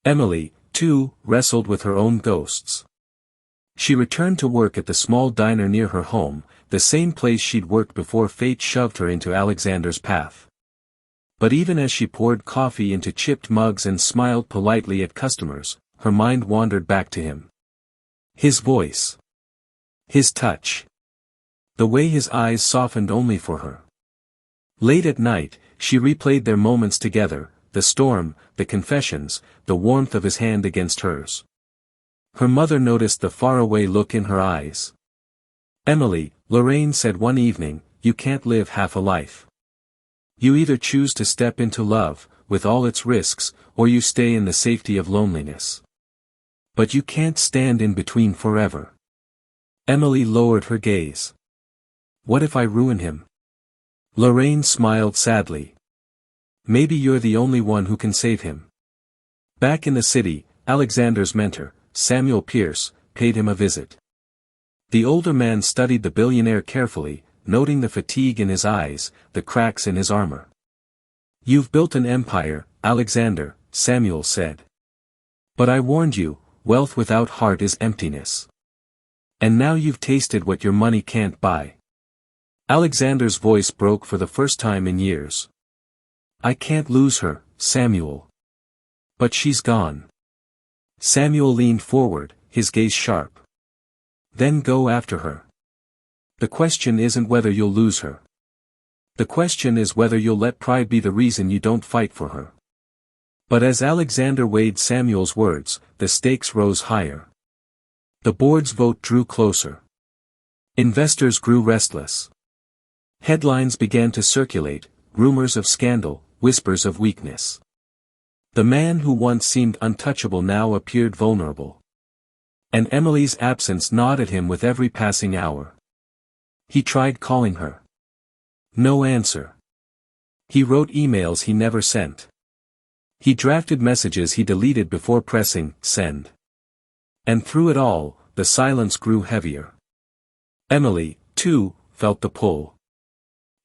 Emily, too, wrestled with her own ghosts. She returned to work at the small diner near her home, the same place she'd worked before fate shoved her into Alexander's path. But even as she poured coffee into chipped mugs and smiled politely at customers, her mind wandered back to him. His voice. His touch. The way his eyes softened only for her. Late at night, she replayed their moments together, the storm, the confessions, the warmth of his hand against hers. Her mother noticed the faraway look in her eyes. "Emily," Lorraine said one evening, "you can't live half a life. You either choose to step into love, with all its risks, or you stay in the safety of loneliness. But you can't stand in between forever." Emily lowered her gaze. "What if I ruin him?" Lorraine smiled sadly. "Maybe you're the only one who can save him." Back in the city, Alexander's mentor, Samuel Pierce, paid him a visit. The older man studied the billionaire carefully, noting the fatigue in his eyes, the cracks in his armor. "You've built an empire, Alexander," Samuel said. "But I warned you, wealth without heart is emptiness. And now you've tasted what your money can't buy." Alexander's voice broke for the first time in years. "I can't lose her, Samuel. But she's gone." Samuel leaned forward, his gaze sharp. "Then go after her. The question isn't whether you'll lose her. The question is whether you'll let pride be the reason you don't fight for her." But as Alexander weighed Samuel's words, the stakes rose higher. The board's vote drew closer. Investors grew restless. Headlines began to circulate, rumors of scandal, whispers of weakness. The man who once seemed untouchable now appeared vulnerable. And Emily's absence gnawed at him with every passing hour. He tried calling her. No answer. He wrote emails he never sent. He drafted messages he deleted before pressing send. And through it all, the silence grew heavier. Emily, too, felt the pull.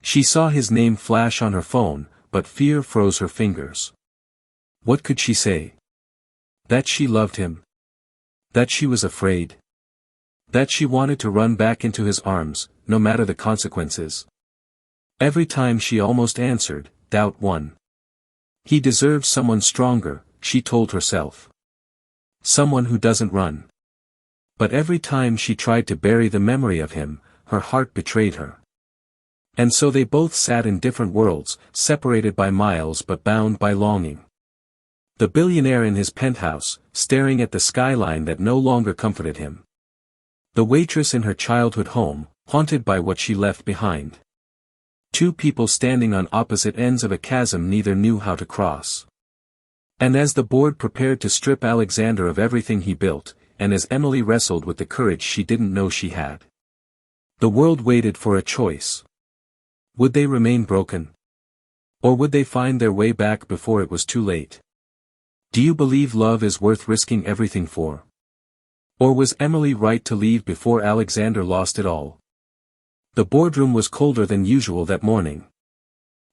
She saw his name flash on her phone, but fear froze her fingers. What could she say? That she loved him? That she was afraid? That she wanted to run back into his arms, no matter the consequences? Every time she almost answered, doubt won. He deserves someone stronger, she told herself. Someone who doesn't run. But every time she tried to bury the memory of him, her heart betrayed her. And so they both sat in different worlds, separated by miles but bound by longing. The billionaire in his penthouse, staring at the skyline that no longer comforted him. The waitress in her childhood home, haunted by what she left behind. Two people standing on opposite ends of a chasm neither knew how to cross. And as the board prepared to strip Alexander of everything he built, and as Emily wrestled with the courage she didn't know she had, the world waited for a choice. Would they remain broken? Or would they find their way back before it was too late? Do you believe love is worth risking everything for? Or was Emily right to leave before Alexander lost it all? The boardroom was colder than usual that morning.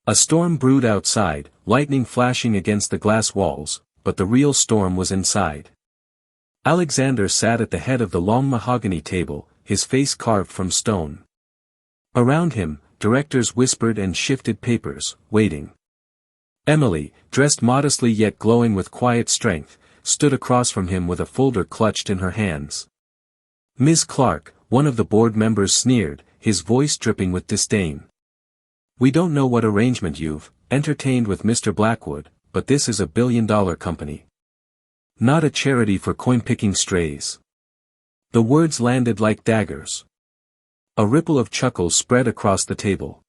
A storm brewed outside, lightning flashing against the glass walls, but the real storm was inside. Alexander sat at the head of the long mahogany table, his face carved from stone. Around him, directors whispered and shifted papers, waiting. Emily, dressed modestly yet glowing with quiet strength, stood across from him with a folder clutched in her hands. Ms. Clark, one of the board members sneered, his voice dripping with disdain. We don't know what arrangement you've entertained with Mr. Blackwood, but this is a billion-dollar company. Not a charity for coin-picking strays. The words landed like daggers. A ripple of chuckles spread across the table.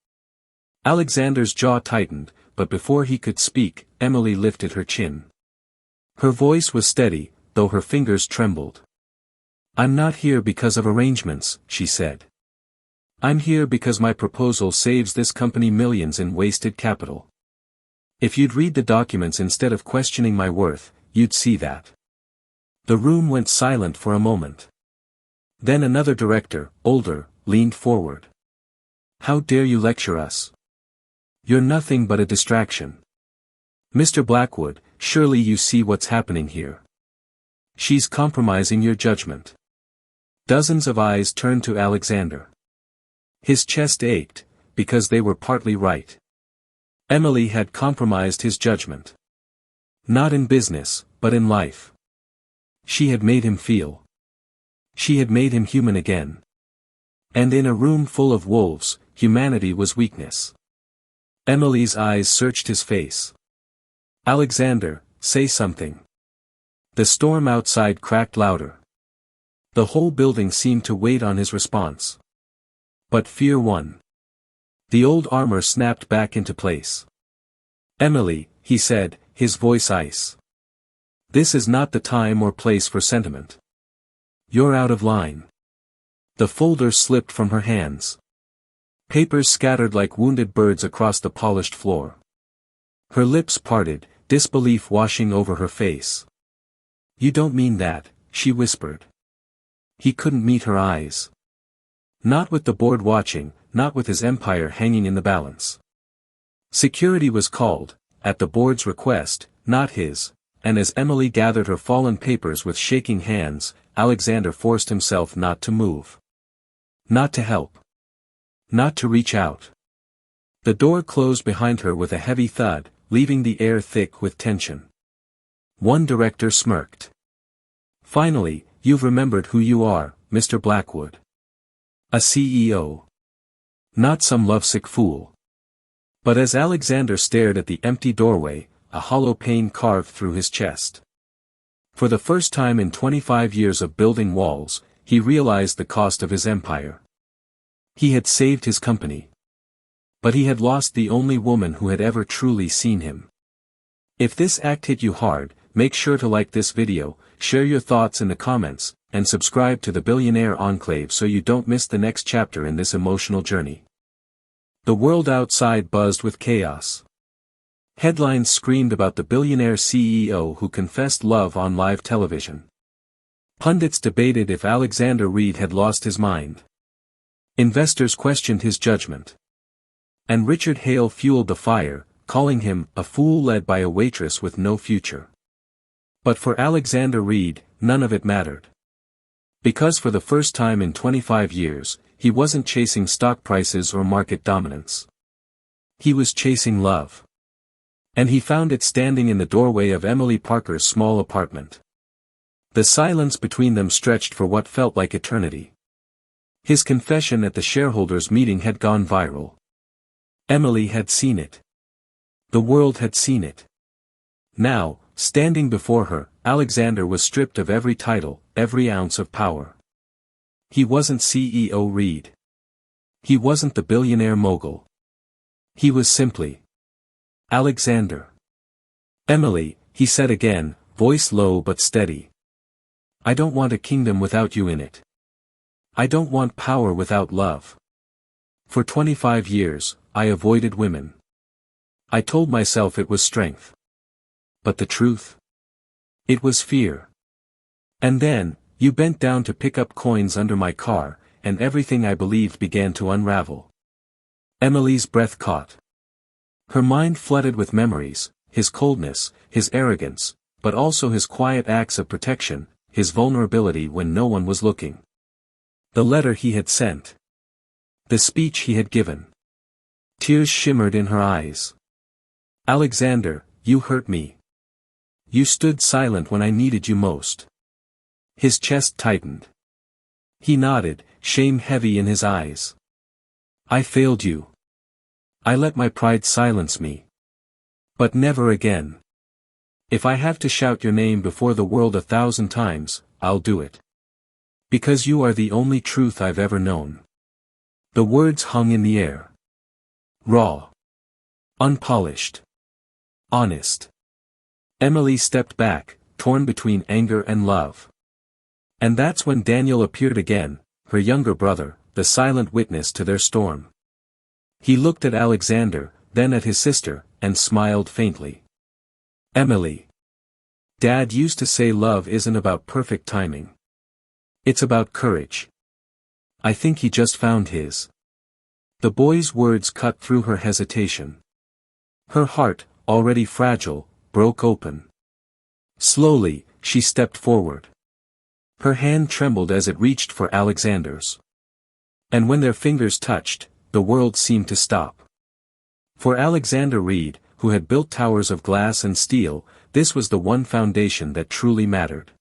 Alexander's jaw tightened, but before he could speak, Emily lifted her chin. Her voice was steady, though her fingers trembled. I'm not here because of arrangements, she said. I'm here because my proposal saves this company millions in wasted capital. If you'd read the documents instead of questioning my worth, you'd see that. The room went silent for a moment. Then another director, older, leaned forward. How dare you lecture us? You're nothing but a distraction. Mr. Blackwood, surely you see what's happening here. She's compromising your judgment. Dozens of eyes turned to Alexander. His chest ached, because they were partly right. Emily had compromised his judgment. Not in business, but in life. She had made him feel. She had made him human again. And in a room full of wolves, humanity was weakness. Emily's eyes searched his face. Alexander, say something. The storm outside cracked louder. The whole building seemed to wait on his response. But fear won. The old armor snapped back into place. Emily, he said, his voice ice. This is not the time or place for sentiment. You're out of line. The folder slipped from her hands. Papers scattered like wounded birds across the polished floor. Her lips parted, disbelief washing over her face. You don't mean that, she whispered. He couldn't meet her eyes. Not with the board watching, not with his empire hanging in the balance. Security was called, at the board's request, not his, and as Emily gathered her fallen papers with shaking hands, Alexander forced himself not to move. Not to help. Not to reach out. The door closed behind her with a heavy thud, leaving the air thick with tension. One director smirked. Finally, you've remembered who you are, Mr. Blackwood. A CEO. Not some lovesick fool. But as Alexander stared at the empty doorway, a hollow pain carved through his chest. For the first time in 25 years of building walls, he realized the cost of his empire. He had saved his company. But he had lost the only woman who had ever truly seen him. If this act hit you hard, make sure to like this video, share your thoughts in the comments, and subscribe to the Billionaire Enclave so you don't miss the next chapter in this emotional journey. The world outside buzzed with chaos. Headlines screamed about the billionaire CEO who confessed love on live television. Pundits debated if Alexander Reed had lost his mind. Investors questioned his judgment. And Richard Hale fueled the fire, calling him a fool led by a waitress with no future. But for Alexander Reed, none of it mattered. Because for the first time in 25 years, he wasn't chasing stock prices or market dominance. He was chasing love. And he found it standing in the doorway of Emily Parker's small apartment. The silence between them stretched for what felt like eternity. His confession at the shareholders' meeting had gone viral. Emily had seen it. The world had seen it. Now, standing before her, Alexander was stripped of every title, every ounce of power. He wasn't CEO Reed. He wasn't the billionaire mogul. He was simply Alexander. "Emily," he said again, voice low but steady. "I don't want a kingdom without you in it. I don't want power without love. For 25 years, I avoided women. I told myself it was strength. But the truth? It was fear. And then, you bent down to pick up coins under my car, and everything I believed began to unravel." Emily's breath caught. Her mind flooded with memories, his coldness, his arrogance, but also his quiet acts of protection, his vulnerability when no one was looking. The letter he had sent. The speech he had given. Tears shimmered in her eyes. "Alexander, you hurt me. You stood silent when I needed you most." His chest tightened. He nodded, shame heavy in his eyes. "I failed you. I let my pride silence me. But never again. If I have to shout your name before the world 1,000 times, I'll do it. Because you are the only truth I've ever known." The words hung in the air. Raw. Unpolished. Honest. Emily stepped back, torn between anger and love. And that's when Daniel appeared again, her younger brother, the silent witness to their storm. He looked at Alexander, then at his sister, and smiled faintly. "Emily. Dad used to say love isn't about perfect timing. It's about courage. I think he just found his." The boy's words cut through her hesitation. Her heart, already fragile, broke open. Slowly, she stepped forward. Her hand trembled as it reached for Alexander's. And when their fingers touched, the world seemed to stop. For Alexander Reed, who had built towers of glass and steel, this was the one foundation that truly mattered.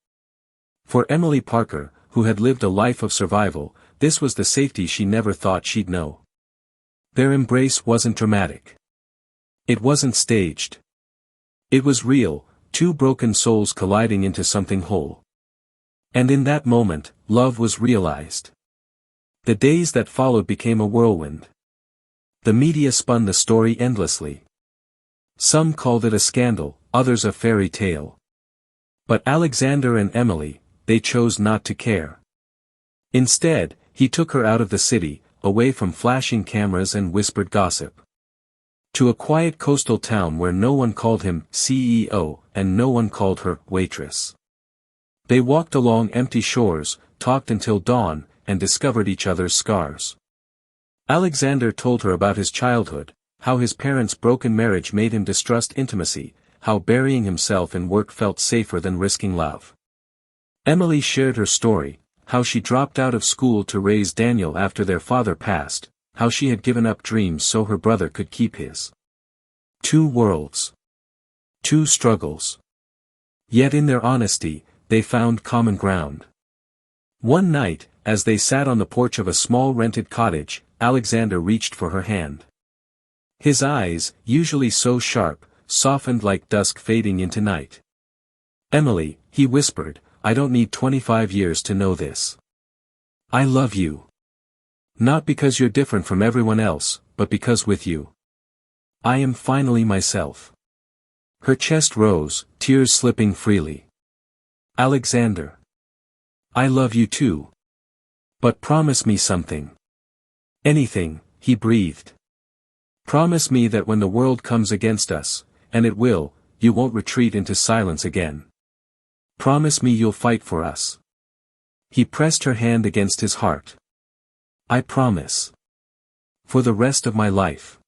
For Emily Parker, who had lived a life of survival, this was the safety she never thought she'd know. Their embrace wasn't dramatic. It wasn't staged. It was real, two broken souls colliding into something whole. And in that moment, love was realized. The days that followed became a whirlwind. The media spun the story endlessly. Some called it a scandal, others a fairy tale. But Alexander and Emily, they chose not to care. Instead, he took her out of the city, away from flashing cameras and whispered gossip. To a quiet coastal town where no one called him CEO, and no one called her waitress. They walked along empty shores, talked until dawn, and discovered each other's scars. Alexander told her about his childhood, how his parents' broken marriage made him distrust intimacy, how burying himself in work felt safer than risking love. Emily shared her story, how she dropped out of school to raise Daniel after their father passed, how she had given up dreams so her brother could keep his. Two worlds. Two struggles. Yet in their honesty, they found common ground. One night, as they sat on the porch of a small rented cottage, Alexander reached for her hand. His eyes, usually so sharp, softened like dusk fading into night. "Emily," he whispered, "I don't need 25 years to know this. I love you. Not because you're different from everyone else, but because with you, I am finally myself." Her chest rose, tears slipping freely. "Alexander. I love you too. But promise me something." "Anything," he breathed. "Promise me that when the world comes against us, and it will, you won't retreat into silence again. Promise me you'll fight for us. He pressed her hand against his heart. I promise. For the rest of my life.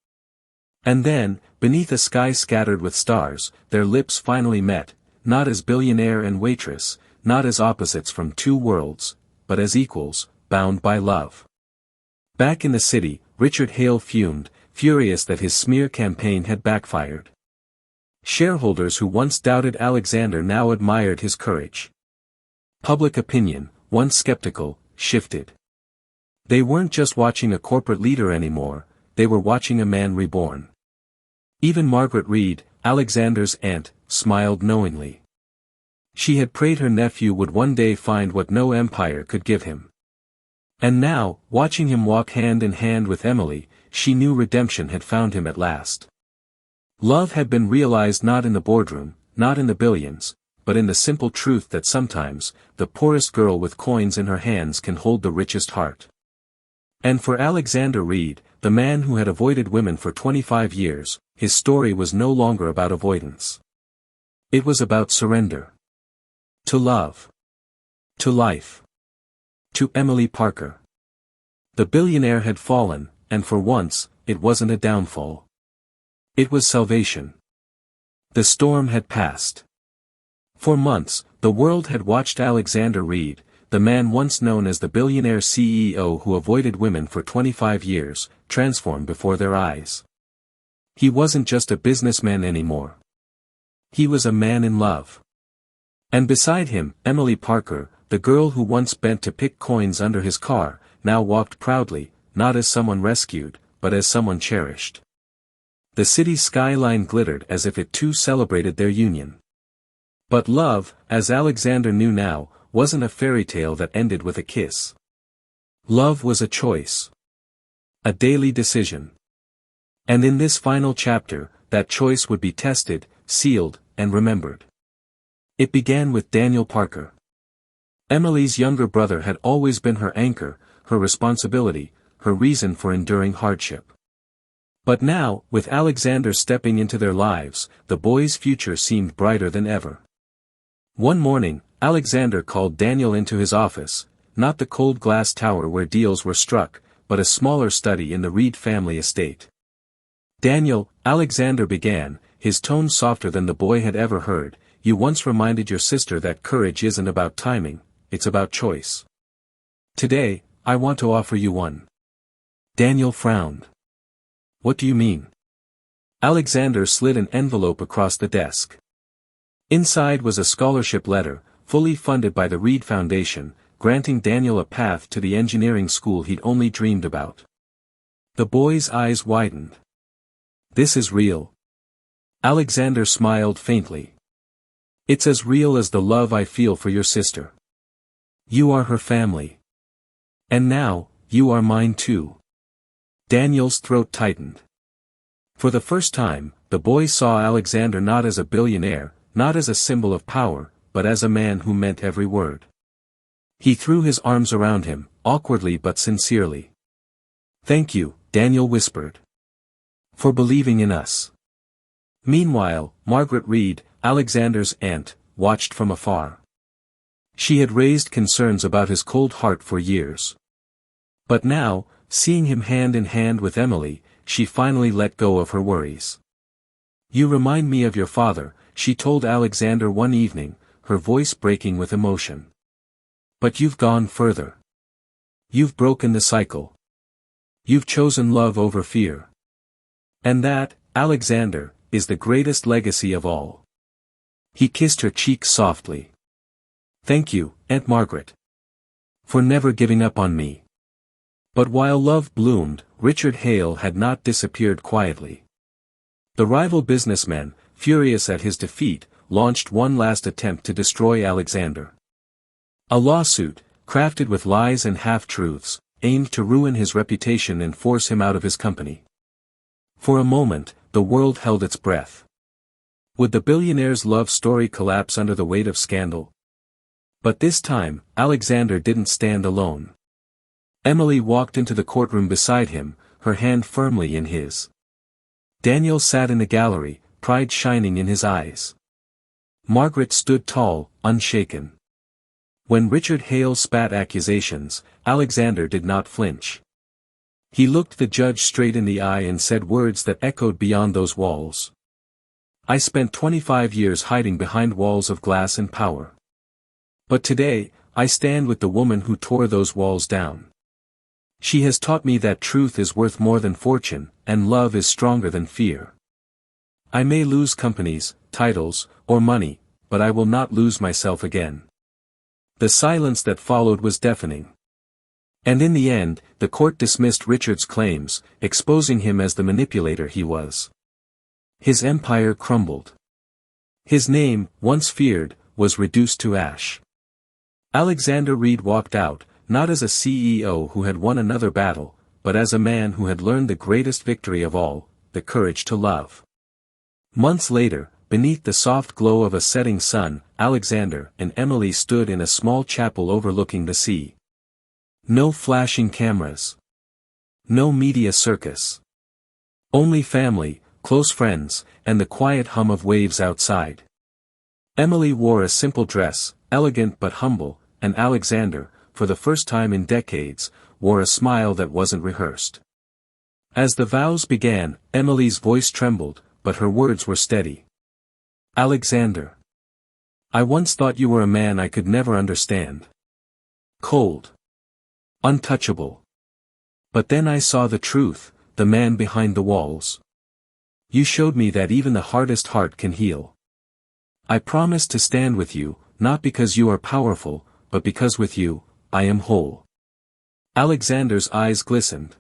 And then, beneath a sky scattered with stars, their lips finally met, not as billionaire and waitress, not as opposites from two worlds, but as equals, bound by love. Back in the city, Richard Hale fumed, furious that his smear campaign had backfired. Shareholders who once doubted Alexander now admired his courage. Public opinion, once skeptical, shifted. They weren't just watching a corporate leader anymore, they were watching a man reborn. Even Margaret Reed, Alexander's aunt, smiled knowingly. She had prayed her nephew would one day find what no empire could give him. And now, watching him walk hand in hand with Emily, she knew redemption had found him at last. Love had been realized not in the boardroom, not in the billions, but in the simple truth that sometimes, the poorest girl with coins in her hands can hold the richest heart. And for Alexander Reed, the man who had avoided women for 25 years, his story was no longer about avoidance. It was about surrender. To love. To life. To Emily Parker. The billionaire had fallen, and for once, it wasn't a downfall. It was salvation. The storm had passed. For months, the world had watched Alexander Reed, the man once known as the billionaire CEO who avoided women for 25 years, transform before their eyes. He wasn't just a businessman anymore. He was a man in love. And beside him, Emily Parker, the girl who once bent to pick coins under his car, now walked proudly, not as someone rescued, but as someone cherished. The city's skyline glittered as if it too celebrated their union. But love, as Alexander knew now, wasn't a fairy tale that ended with a kiss. Love was a choice. A daily decision. And in this final chapter, that choice would be tested, sealed, and remembered. It began with Daniel Parker. Emily's younger brother had always been her anchor, her responsibility, her reason for enduring hardship. But now, with Alexander stepping into their lives, the boys' future seemed brighter than ever. One morning, Alexander called Daniel into his office, not the cold glass tower where deals were struck, but a smaller study in the Reed family estate. Daniel, Alexander began, his tone softer than the boy had ever heard, you once reminded your sister that courage isn't about timing, it's about choice. Today, I want to offer you one. Daniel frowned. What do you mean? Alexander slid an envelope across the desk. Inside was a scholarship letter, fully funded by the Reed Foundation, granting Daniel a path to the engineering school he'd only dreamed about. The boy's eyes widened. This is real. Alexander smiled faintly. It's as real as the love I feel for your sister. You are her family. And now, you are mine too. Daniel's throat tightened. For the first time, the boy saw Alexander not as a billionaire, not as a symbol of power, but as a man who meant every word. He threw his arms around him, awkwardly but sincerely. Thank you, Daniel whispered. For believing in us. Meanwhile, Margaret Reed, Alexander's aunt, watched from afar. She had raised concerns about his cold heart for years. But now, seeing him hand in hand with Emily, she finally let go of her worries. You remind me of your father, she told Alexander one evening, her voice breaking with emotion. But you've gone further. You've broken the cycle. You've chosen love over fear. And that, Alexander, is the greatest legacy of all. He kissed her cheek softly. Thank you, Aunt Margaret. For never giving up on me. But while love bloomed, Richard Hale had not disappeared quietly. The rival businessman, furious at his defeat, launched one last attempt to destroy Alexander. A lawsuit, crafted with lies and half-truths, aimed to ruin his reputation and force him out of his company. For a moment, the world held its breath. Would the billionaire's love story collapse under the weight of scandal? But this time, Alexander didn't stand alone. Emily walked into the courtroom beside him, her hand firmly in his. Daniel sat in the gallery, pride shining in his eyes. Margaret stood tall, unshaken. When Richard Hale spat accusations, Alexander did not flinch. He looked the judge straight in the eye and said words that echoed beyond those walls. "I spent 25 years hiding behind walls of glass and power. But today, I stand with the woman who tore those walls down. She has taught me that truth is worth more than fortune, and love is stronger than fear. I may lose companies, titles, or money, but I will not lose myself again." The silence that followed was deafening. And in the end, the court dismissed Richard's claims, exposing him as the manipulator he was. His empire crumbled. His name, once feared, was reduced to ash. Alexander Reed walked out, not as a CEO who had won another battle, but as a man who had learned the greatest victory of all, the courage to love. Months later, beneath the soft glow of a setting sun, Alexander and Emily stood in a small chapel overlooking the sea. No flashing cameras. No media circus. Only family, close friends, and the quiet hum of waves outside. Emily wore a simple dress, elegant but humble, and Alexander, for the first time in decades, wore a smile that wasn't rehearsed. As the vows began, Emily's voice trembled, but her words were steady. "Alexander. I once thought you were a man I could never understand. Cold. Untouchable. But then I saw the truth, the man behind the walls. You showed me that even the hardest heart can heal. I promise to stand with you, not because you are powerful, but because with you, I am whole." Alexander's eyes glistened.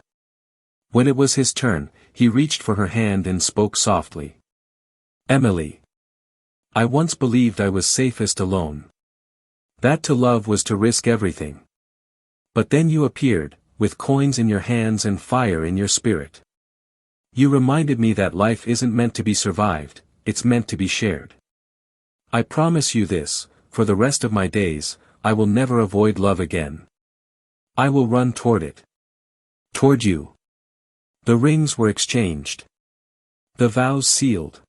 When it was his turn, he reached for her hand and spoke softly. "Emily. I once believed I was safest alone. That to love was to risk everything. But then you appeared, with coins in your hands and fire in your spirit. You reminded me that life isn't meant to be survived, it's meant to be shared. I promise you this, for the rest of my days, I will never avoid love again. I will run toward it. Toward you." The rings were exchanged. The vows sealed.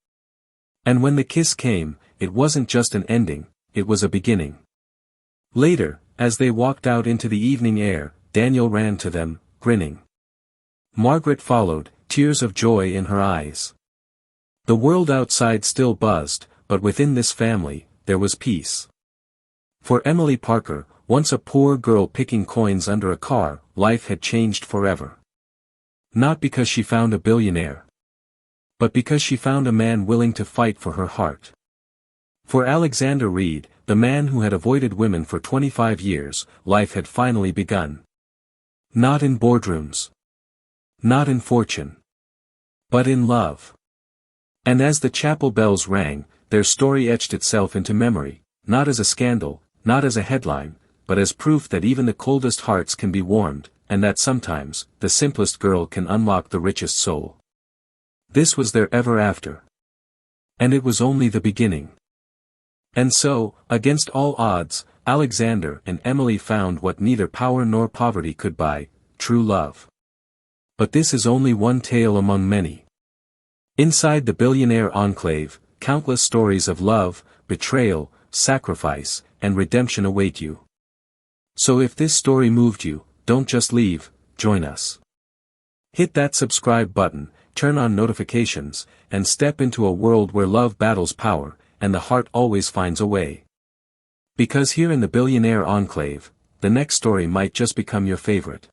And when the kiss came, it wasn't just an ending, it was a beginning. Later, as they walked out into the evening air, Daniel ran to them, grinning. Margaret followed, tears of joy in her eyes. The world outside still buzzed, but within this family, there was peace. For Emily Parker, once a poor girl picking coins under a car, life had changed forever. Not because she found a billionaire, but because she found a man willing to fight for her heart. For Alexander Reed, the man who had avoided women for 25 years, life had finally begun. Not in boardrooms. Not in fortune. But in love. And as the chapel bells rang, their story etched itself into memory, not as a scandal, not as a headline, but as proof that even the coldest hearts can be warmed, and that sometimes, the simplest girl can unlock the richest soul. This was their ever after. And it was only the beginning. And so, against all odds, Alexander and Emily found what neither power nor poverty could buy, true love. But this is only one tale among many. Inside the Billionaire Enclave, countless stories of love, betrayal, sacrifice, and redemption await you. So if this story moved you, don't just leave, join us. Hit that subscribe button, turn on notifications, and step into a world where love battles power, and the heart always finds a way. Because here in the Billionaire Enclave, the next story might just become your favorite.